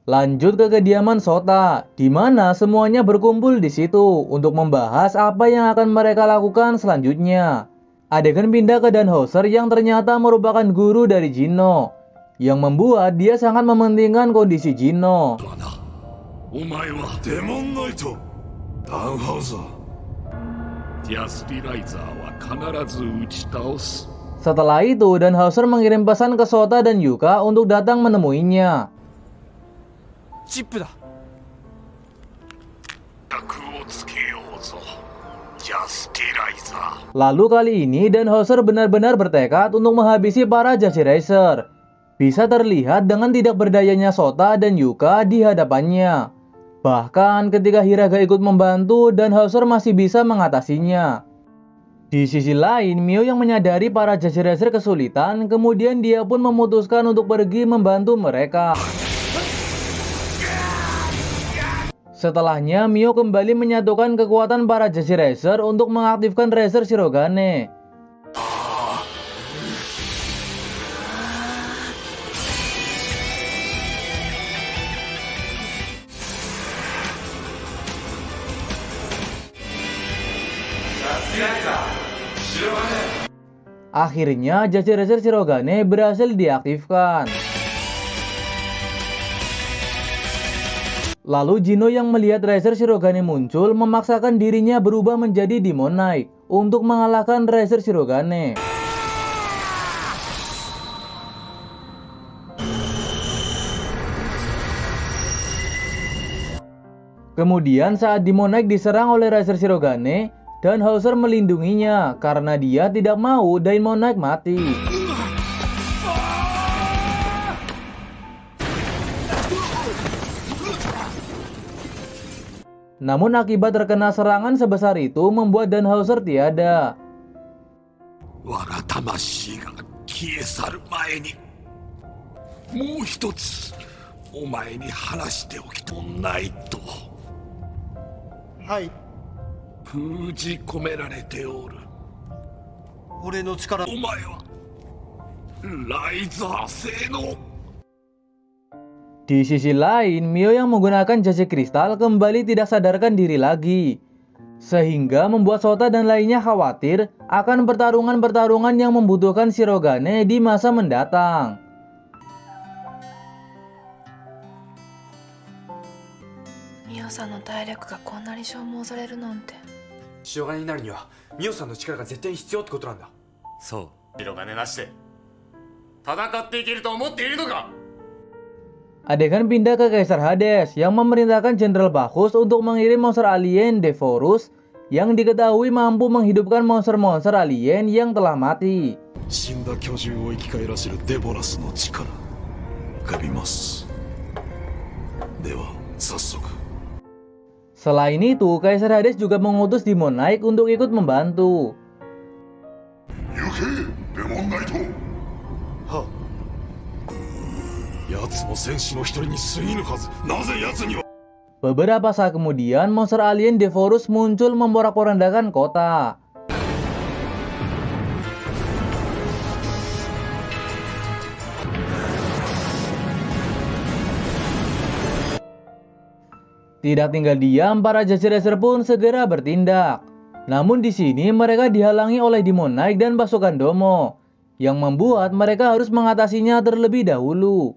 Lanjut ke kediaman Sota, di mana semuanya berkumpul di situ untuk membahas apa yang akan mereka lakukan selanjutnya. Adegan pindah ke Dan Hauser yang ternyata merupakan guru dari Gino, yang membuat dia sangat mementingkan kondisi Gino. Setelah itu, Dan Hauser mengirim pesan ke Sota dan Yuka untuk datang menemuinya. Lalu kali ini Dan Hauser benar-benar bertekad untuk menghabisi para Jashirazer. Bisa terlihat dengan tidak berdayanya Sota dan Yuka di hadapannya. Bahkan ketika Hiraga ikut membantu, Dan Hauser masih bisa mengatasinya. Di sisi lain, Mio yang menyadari para Jashirazer kesulitan, kemudian dia pun memutuskan untuk pergi membantu mereka. Setelahnya, Mio kembali menyatukan kekuatan para Jashirazer untuk mengaktifkan Razer Shirogane. Akhirnya, Jashirazer Shirogane berhasil diaktifkan. Lalu Gino yang melihat Razer Shirogane muncul memaksakan dirinya berubah menjadi Demon Knight untuk mengalahkan Razer Shirogane. Kemudian saat Demon Knight diserang oleh Razer Shirogane, Dan Hauser melindunginya karena dia tidak mau Demon Knight mati. Namun akibat terkena serangan sebesar itu membuat Dan Hauser tiada. Di sisi lain, Mio yang menggunakan jasi kristal kembali tidak sadarkan diri lagi. Sehingga membuat Sota dan lainnya khawatir akan pertarungan-pertarungan yang membutuhkan Shirogane di masa mendatang. Mio-sanの体力がこんなに消耗されるなんて。Shiroganeになるにはミオさんの力が絶対に必要ってことなんだ。そう。Shiroganeなしで戦っていけると思っているのか? Adegan pindah ke Kaisar Hades yang memerintahkan Jenderal Bakus untuk mengirim monster alien Devorus yang diketahui mampu menghidupkan monster-monster alien yang telah mati. 死んだ巨獣を生き返らせるデボラスの力浮かびます。では早速。 Selain itu, Kaisar Hades juga mengutus Demon Knight untuk ikut membantu. Beberapa saat kemudian, monster alien Devorus muncul memporak-porandakan kota. Tidak tinggal diam, para Judge Racer pun segera bertindak. Namun di sini mereka dihalangi oleh Demon Knight dan pasukan Domo, yang membuat mereka harus mengatasinya terlebih dahulu.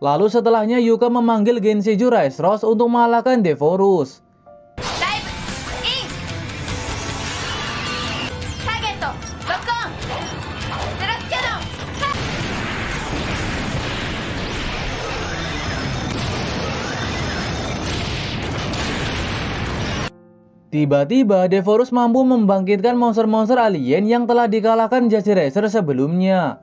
Lalu setelahnya Yuka memanggil Genseiju Rice Rose untuk mengalahkan Devorus. Tiba-tiba Devorus mampu membangkitkan monster-monster alien yang telah dikalahkan Judge Racer sebelumnya.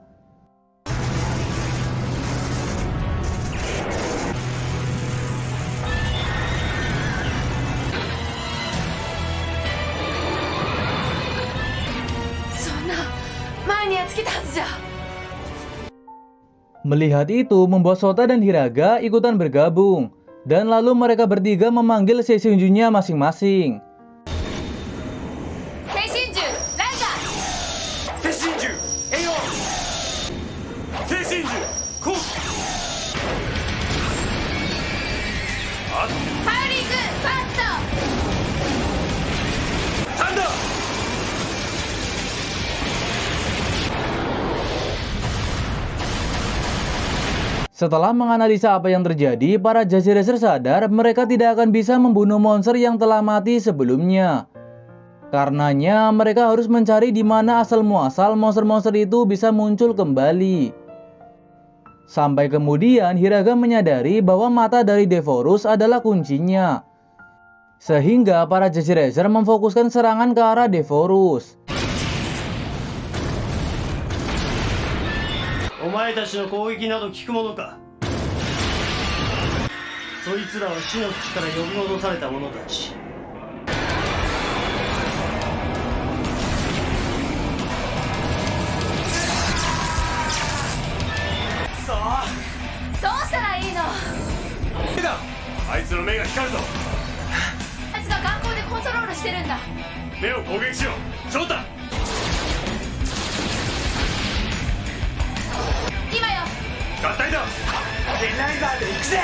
Melihat itu, membuat Sota dan Hiraga ikutan bergabung, dan lalu mereka bertiga memanggil Seishinju-nya masing-masing. Seishinju, Raiza! Seishinju, Eyo! Seishinju, Kosuke! Howling, Fasto! Thunder! Setelah menganalisa apa yang terjadi, para Judge Racer sadar mereka tidak akan bisa membunuh monster yang telah mati sebelumnya. Karenanya, mereka harus mencari di mana asal-muasal monster-monster itu bisa muncul kembali. Sampai kemudian, Hiraga menyadari bahwa mata dari Devorus adalah kuncinya. Sehingga para Judge Racer memfokuskan serangan ke arah Devorus. お前たちの攻撃など効くものか。そいつらは死の淵から呼び戻された者たち。さあ、どうしたらいいの？目だ。あいつの目が光るぞ。あいつが眼光でコントロールしてるんだ。目を攻撃しろ。翔太。 合体だ。デライザーで行くぜ。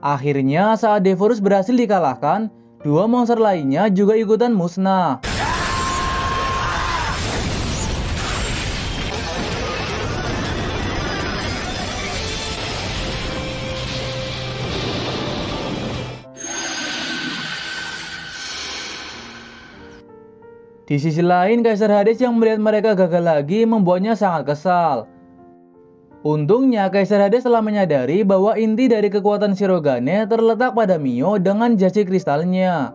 Akhirnya saat Devorus berhasil dikalahkan, dua monster lainnya juga ikutan musnah. Di sisi lain, Kaisar Hades yang melihat mereka gagal lagi membuatnya sangat kesal. Untungnya, Kaisar Hades telah menyadari bahwa inti dari kekuatan Shirogane terletak pada Mio dengan jasi kristalnya.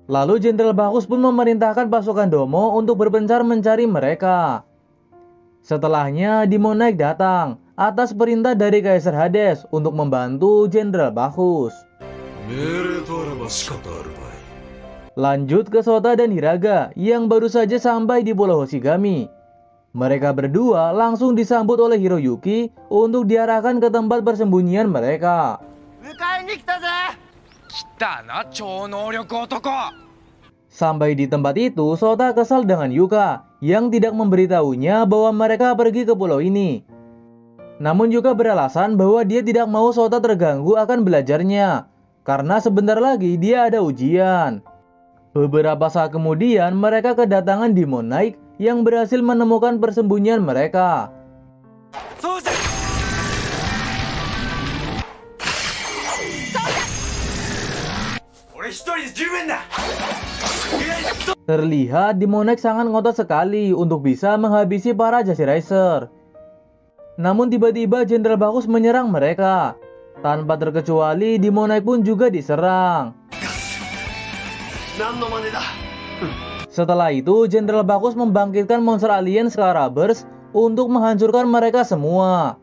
Lalu Jenderal Bacchus pun memerintahkan pasukan Domo untuk berpencar mencari mereka. Setelahnya, Demon Knight datang atas perintah dari Kaisar Hades untuk membantu Jenderal Bacchus. Lanjut ke Sota dan Hiraga yang baru saja sampai di Pulau Hoshigami. Mereka berdua langsung disambut oleh Hiroyuki untuk diarahkan ke tempat persembunyian mereka. Sampai di tempat itu, Sota kesal dengan Yuka yang tidak memberitahunya bahwa mereka pergi ke pulau ini. Namun Yuka beralasan bahwa dia tidak mau Sota terganggu akan belajarnya, karena sebentar lagi dia ada ujian. Beberapa saat kemudian mereka kedatangan Demon Knight yang berhasil menemukan persembunyian mereka. Terlihat Demon Knight sangat ngotot sekali untuk bisa menghabisi para Jazzy Racer. Namun tiba-tiba Jenderal Bacchus menyerang mereka. Tanpa terkecuali Demon Knight pun juga diserang. Setelah itu Jenderal Bacchus membangkitkan monster alien Scarabers untuk menghancurkan mereka semua.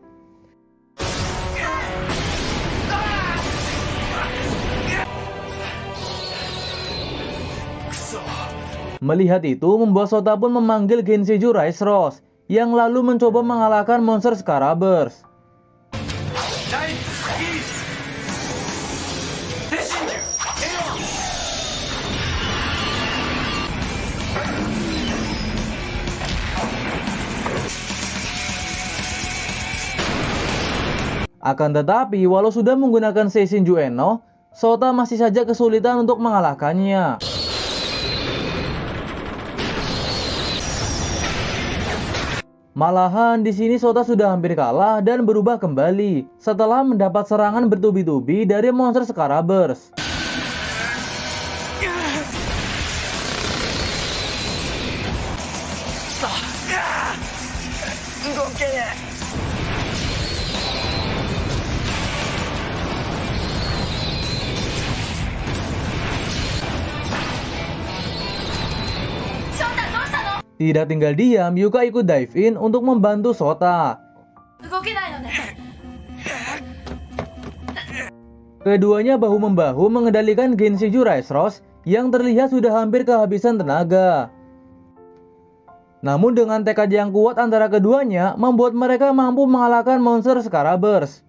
Melihat itu membuat Sota pun memanggil Genshiju Rice Rose yang lalu mencoba mengalahkan monster Scarabers. Akan tetapi, walau sudah menggunakan Seishinju Eno, Sota masih saja kesulitan untuk mengalahkannya. Malahan di sini Sota sudah hampir kalah dan berubah kembali setelah mendapat serangan bertubi-tubi dari monster Scarabers. Tidak tinggal diam, Yuka ikut dive in untuk membantu Sota. Keduanya bahu-membahu mengendalikan Genshiju Rice Rose yang terlihat sudah hampir kehabisan tenaga. Namun dengan tekad yang kuat antara keduanya membuat mereka mampu mengalahkan monster Scarabers.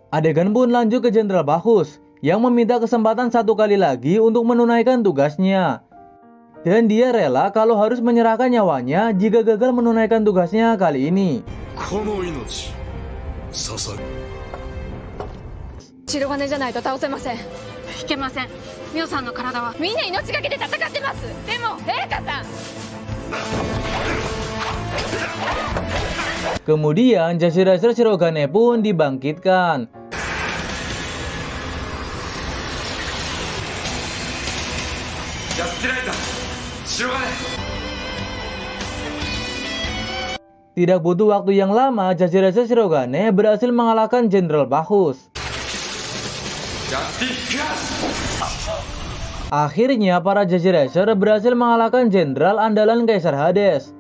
Adegan pun lanjut ke Jenderal Bacchus yang meminta kesempatan satu kali lagi untuk menunaikan tugasnya. Dan dia rela kalau harus menyerahkan nyawanya jika gagal menunaikan tugasnya kali ini. Kemudian Jazzy Racer Shirogane pun dibangkitkan. Tidak butuh waktu yang lama, Jazzy Racer Shirogane berhasil mengalahkan Jenderal Bacchus. Akhirnya para Jazzy Racer berhasil mengalahkan Jenderal andalan Kaisar Hades.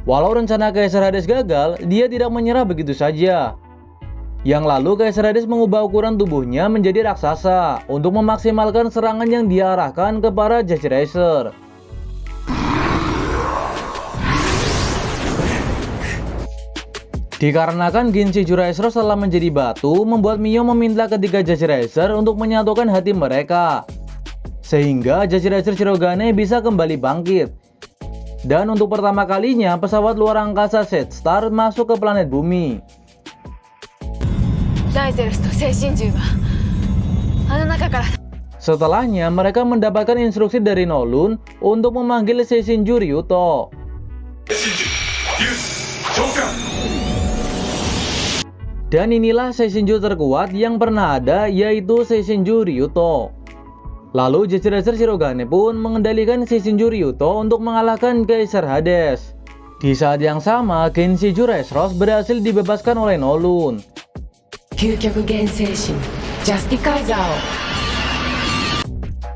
Walau rencana Kaisar Hades gagal, dia tidak menyerah begitu saja. Yang lalu Kaisar Hades mengubah ukuran tubuhnya menjadi raksasa untuk memaksimalkan serangan yang diarahkan ke para Jazzy Racer. Dikarenakan Genshiju Rice Rose telah menjadi batu, membuat Mio meminta ketiga Jazzy Racer untuk menyatukan hati mereka, sehingga Jazzy Racer Shirogane bisa kembali bangkit. Dan untuk pertama kalinya pesawat luar angkasa Set Star masuk ke planet bumi. Setelahnya mereka mendapatkan instruksi dari Noldun untuk memanggil Seishinju Ryuto. Dan inilah Seishinju terkuat yang pernah ada, yaitu Seishinju Ryuto. Lalu Jazzy Racer Shirogane pun mengendalikan Seishinju Ryuto untuk mengalahkan Kaisar Hades. Di saat yang sama, Genshiju Rice Rose berhasil dibebaskan oleh Noldun.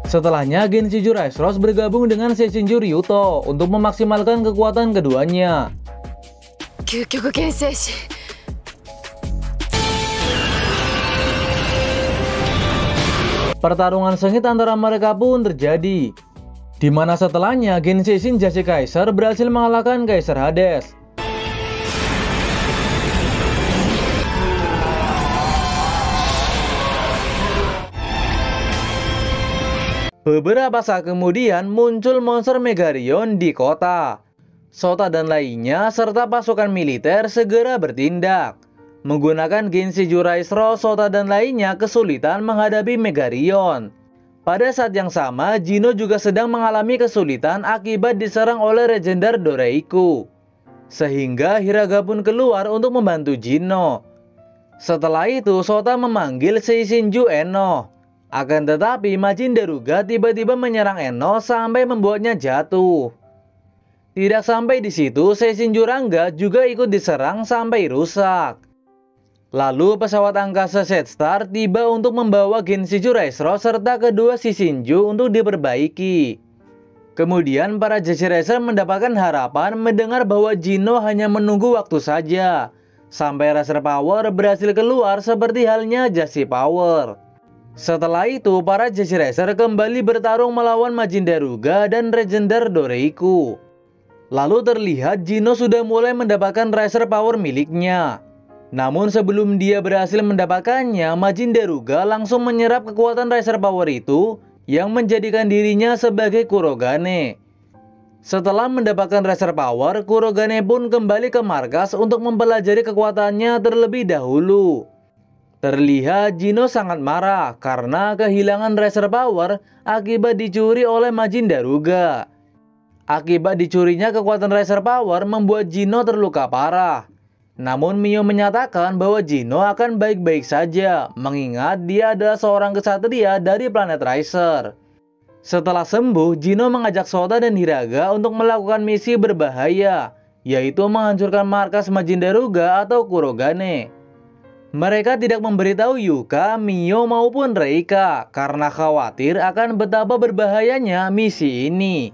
Setelahnya, Genshiju Rice Rose bergabung dengan Seishinju Ryuto untuk memaksimalkan kekuatan keduanya. Pertarungan sengit antara mereka pun terjadi, di mana setelahnya Genshin Jazzy Kaiser berhasil mengalahkan Kaisar Hades. Beberapa saat kemudian muncul monster Megarion di kota. Sota dan lainnya serta pasukan militer segera bertindak. Menggunakan Genshiju Raisro, Sota dan lainnya kesulitan menghadapi Megarion. Pada saat yang sama, Gino juga sedang mengalami kesulitan akibat diserang oleh Legender Doreiku. Sehingga Hiraga pun keluar untuk membantu Gino. Setelah itu, Sota memanggil Seishinju Eno. Akan tetapi, Majin Daruga tiba-tiba menyerang Eno sampai membuatnya jatuh. Tidak sampai di situ, Seishinju Rangga juga ikut diserang sampai rusak. Lalu pesawat angkasa Setstar tiba untuk membawa Genshiju Raisro serta kedua Shishinju untuk diperbaiki. Kemudian para Jesse Racer mendapatkan harapan mendengar bahwa Gino hanya menunggu waktu saja sampai Racer Power berhasil keluar seperti halnya Jesse Power. Setelah itu, para Jesse Racer kembali bertarung melawan Majin Daruga dan Legender Doreiku. Lalu terlihat Gino sudah mulai mendapatkan Racer Power miliknya. Namun sebelum dia berhasil mendapatkannya, Majin Daruga langsung menyerap kekuatan Racer Power itu yang menjadikan dirinya sebagai Kurogane. Setelah mendapatkan Racer Power, Kurogane pun kembali ke markas untuk mempelajari kekuatannya terlebih dahulu. Terlihat Gino sangat marah karena kehilangan Racer Power akibat dicuri oleh Majin Daruga. Akibat dicurinya kekuatan Racer Power membuat Gino terluka parah. Namun Mio menyatakan bahwa Gino akan baik-baik saja, mengingat dia adalah seorang kesatria dari planet Riser. Setelah sembuh, Gino mengajak Sota dan Hiraga untuk melakukan misi berbahaya, yaitu menghancurkan markas Majin Daruga atau Kurogane. Mereka tidak memberitahu Yuka, Mio maupun Reika karena khawatir akan betapa berbahayanya misi ini.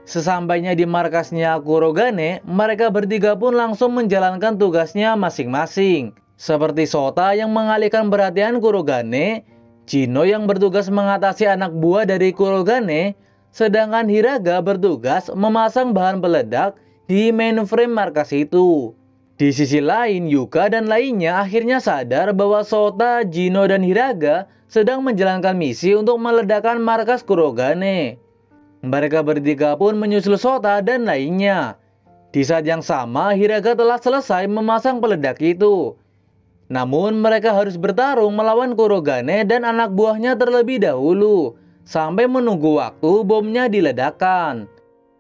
Sesampainya di markasnya Kurogane, mereka bertiga pun langsung menjalankan tugasnya masing-masing. Seperti Sota yang mengalihkan perhatian Kurogane, Gino yang bertugas mengatasi anak buah dari Kurogane, sedangkan Hiraga bertugas memasang bahan peledak di mainframe markas itu. Di sisi lain, Yuka dan lainnya akhirnya sadar bahwa Sota, Gino, dan Hiraga sedang menjalankan misi untuk meledakkan markas Kurogane. Mereka bertiga pun menyusul Sota dan lainnya. Di saat yang sama, Hiraga telah selesai memasang peledak itu. Namun mereka harus bertarung melawan Kurogane dan anak buahnya terlebih dahulu, sampai menunggu waktu bomnya diledakkan.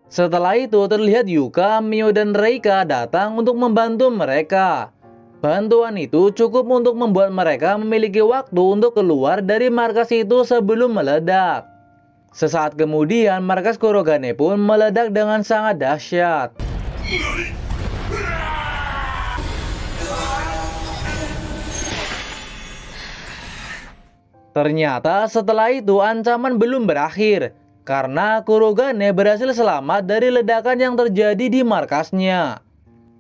Setelah itu terlihat Yuka, Mio, dan Reika datang untuk membantu mereka. Bantuan itu cukup untuk membuat mereka memiliki waktu untuk keluar dari markas itu sebelum meledak. Sesaat kemudian, markas Kurogane pun meledak dengan sangat dahsyat. Ternyata setelah itu ancaman belum berakhir, karena Kurogane berhasil selamat dari ledakan yang terjadi di markasnya.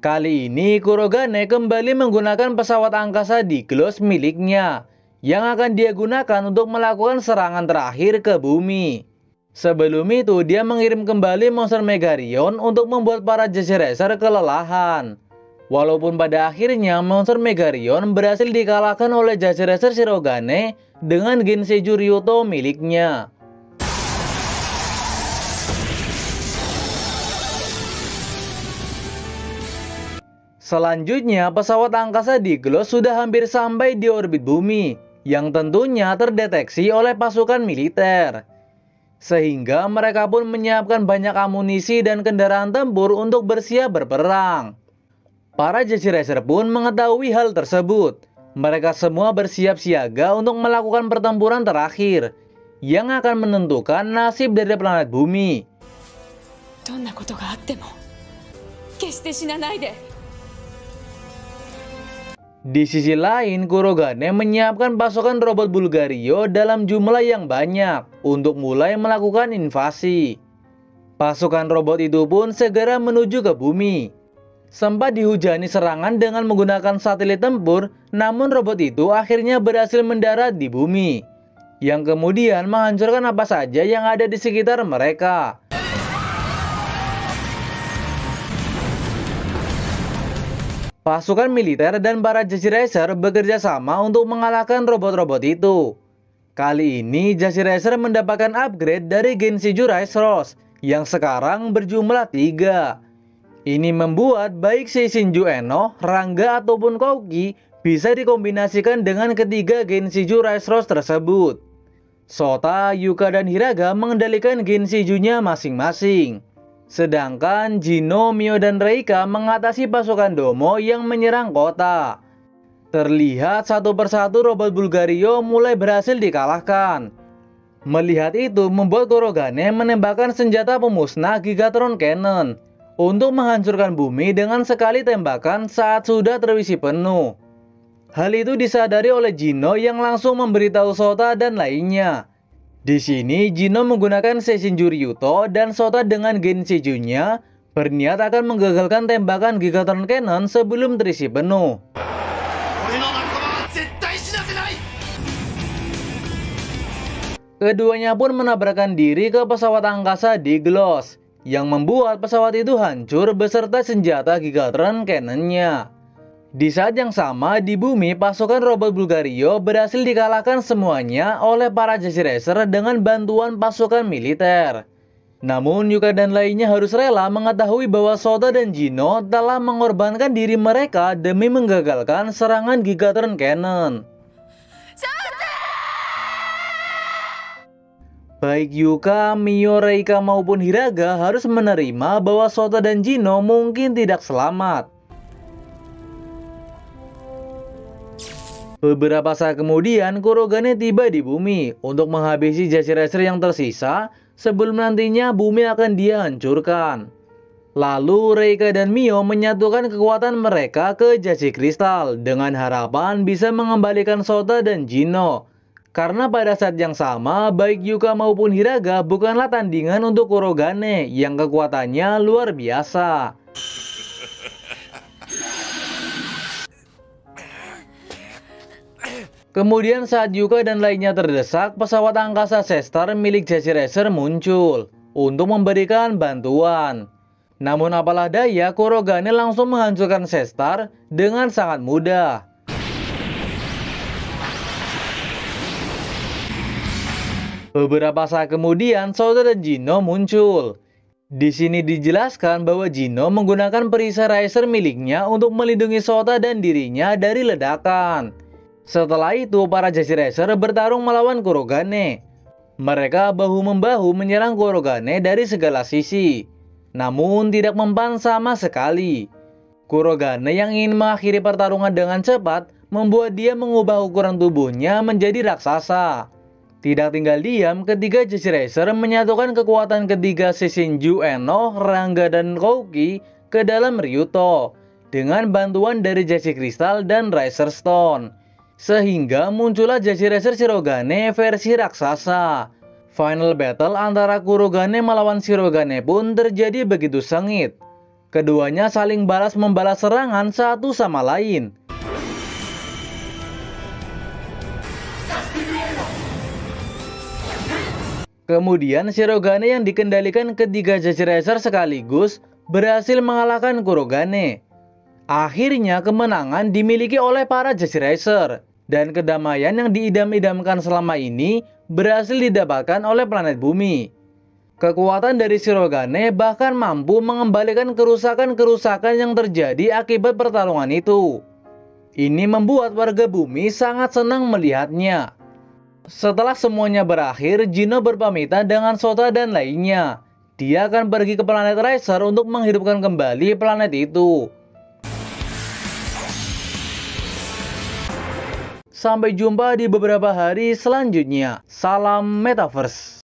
Kali ini Kurogane kembali menggunakan pesawat angkasa Diglos miliknya, yang akan dia gunakan untuk melakukan serangan terakhir ke bumi. Sebelum itu, dia mengirim kembali monster Megarion untuk membuat para Jesse Racer kelelahan. Walaupun pada akhirnya monster Megarion berhasil dikalahkan oleh Jesse Racer Shirogane dengan Genshiju Ryuto miliknya. Selanjutnya, pesawat angkasa Diglos sudah hampir sampai di orbit bumi, yang tentunya terdeteksi oleh pasukan militer. Sehingga mereka pun menyiapkan banyak amunisi dan kendaraan tempur untuk bersiap berperang. Para Jesse Racer pun mengetahui hal tersebut. Mereka semua bersiap siaga untuk melakukan pertempuran terakhir, yang akan menentukan nasib dari planet bumi. Di sisi lain, Kurogane menyiapkan pasukan robot Bulgario dalam jumlah yang banyak untuk mulai melakukan invasi. Pasukan robot itu pun segera menuju ke bumi. Sempat dihujani serangan dengan menggunakan satelit tempur, namun robot itu akhirnya berhasil mendarat di bumi, yang kemudian menghancurkan apa saja yang ada di sekitar mereka. Pasukan militer dan para Jesse Racer bekerja sama untuk mengalahkan robot-robot itu. Kali ini Jasi Racer mendapatkan upgrade dari Genshiju Rice Rose yang sekarang berjumlah 3. Ini membuat baik Seishinju Eno, Rangga ataupun Kouki bisa dikombinasikan dengan ketiga Genshiju Rice Rose tersebut. Sota, Yuka, dan Hiraga mengendalikan Genshijunya masing-masing. Sedangkan Jino, Mio, dan Reika mengatasi pasukan Domo yang menyerang kota. Terlihat satu persatu robot Bulgario mulai berhasil dikalahkan. Melihat itu membuat Kurogane menembakkan senjata pemusnah Gigatron Cannon untuk menghancurkan bumi dengan sekali tembakan saat sudah terisi penuh. Hal itu disadari oleh Jino yang langsung memberitahu Sota dan lainnya. Di sini Jino menggunakan Seishinju Ryuto dan Sota dengan Genshijunya berniat akan menggagalkan tembakan Gigatron Cannon sebelum terisi penuh. Keduanya pun menabrakkan diri ke pesawat angkasa di Gloss, yang membuat pesawat itu hancur beserta senjata Gigatron Cannon-nya. Di saat yang sama, di bumi pasukan robot Bulgario berhasil dikalahkan semuanya oleh para Jasi Racer dengan bantuan pasukan militer. Namun Yuka dan lainnya harus rela mengetahui bahwa Sota dan Jino telah mengorbankan diri mereka demi menggagalkan serangan Gigatron Cannon. Baik Yuka, Mio, Reika maupun Hiraga harus menerima bahwa Sota dan Jino mungkin tidak selamat. Beberapa saat kemudian, Kurogane tiba di bumi untuk menghabisi Jasi Racer yang tersisa sebelum nantinya bumi akan dia hancurkan. Lalu Reika dan Mio menyatukan kekuatan mereka ke Jasi Kristal dengan harapan bisa mengembalikan Sota dan Jino. Karena pada saat yang sama, baik Yuka maupun Hiraga bukanlah tandingan untuk Kurogane yang kekuatannya luar biasa. Kemudian saat Yuka dan lainnya terdesak, pesawat angkasa Sestar milik Jasi Racer muncul untuk memberikan bantuan. Namun apalah daya, Kurogane langsung menghancurkan Sestar dengan sangat mudah. Beberapa saat kemudian, Sota dan Jino muncul. Di sini dijelaskan bahwa Jino menggunakan perisai Racer miliknya untuk melindungi Sota dan dirinya dari ledakan. Setelah itu, para Jasi Racer bertarung melawan Kurogane. Mereka bahu-membahu menyerang Kurogane dari segala sisi. Namun tidak mempan sama sekali. Kurogane yang ingin mengakhiri pertarungan dengan cepat membuat dia mengubah ukuran tubuhnya menjadi raksasa. Tidak tinggal diam, ketiga Jasi Racer menyatukan kekuatan ketiga Seishinju Eno, Rangga, dan Kouki ke dalam Ryuto dengan bantuan dari Jasi Kristal dan Ricer Stone. Sehingga muncullah Jasi Racer Shirogane versi raksasa. Final battle antara Kurogane melawan Shirogane pun terjadi begitu sengit. Keduanya saling balas-membalas serangan satu sama lain. Kemudian Shirogane yang dikendalikan ketiga Jasi Racer sekaligus berhasil mengalahkan Kurogane. Akhirnya kemenangan dimiliki oleh para Jasi Racer dan kedamaian yang diidam-idamkan selama ini berhasil didapatkan oleh planet bumi. Kekuatan dari Shirogane bahkan mampu mengembalikan kerusakan-kerusakan yang terjadi akibat pertarungan itu. Ini membuat warga bumi sangat senang melihatnya. Setelah semuanya berakhir, Jino berpamitan dengan Sota dan lainnya. Dia akan pergi ke planet Racer untuk menghidupkan kembali planet itu. Sampai jumpa di beberapa hari selanjutnya. Salam Metaverse.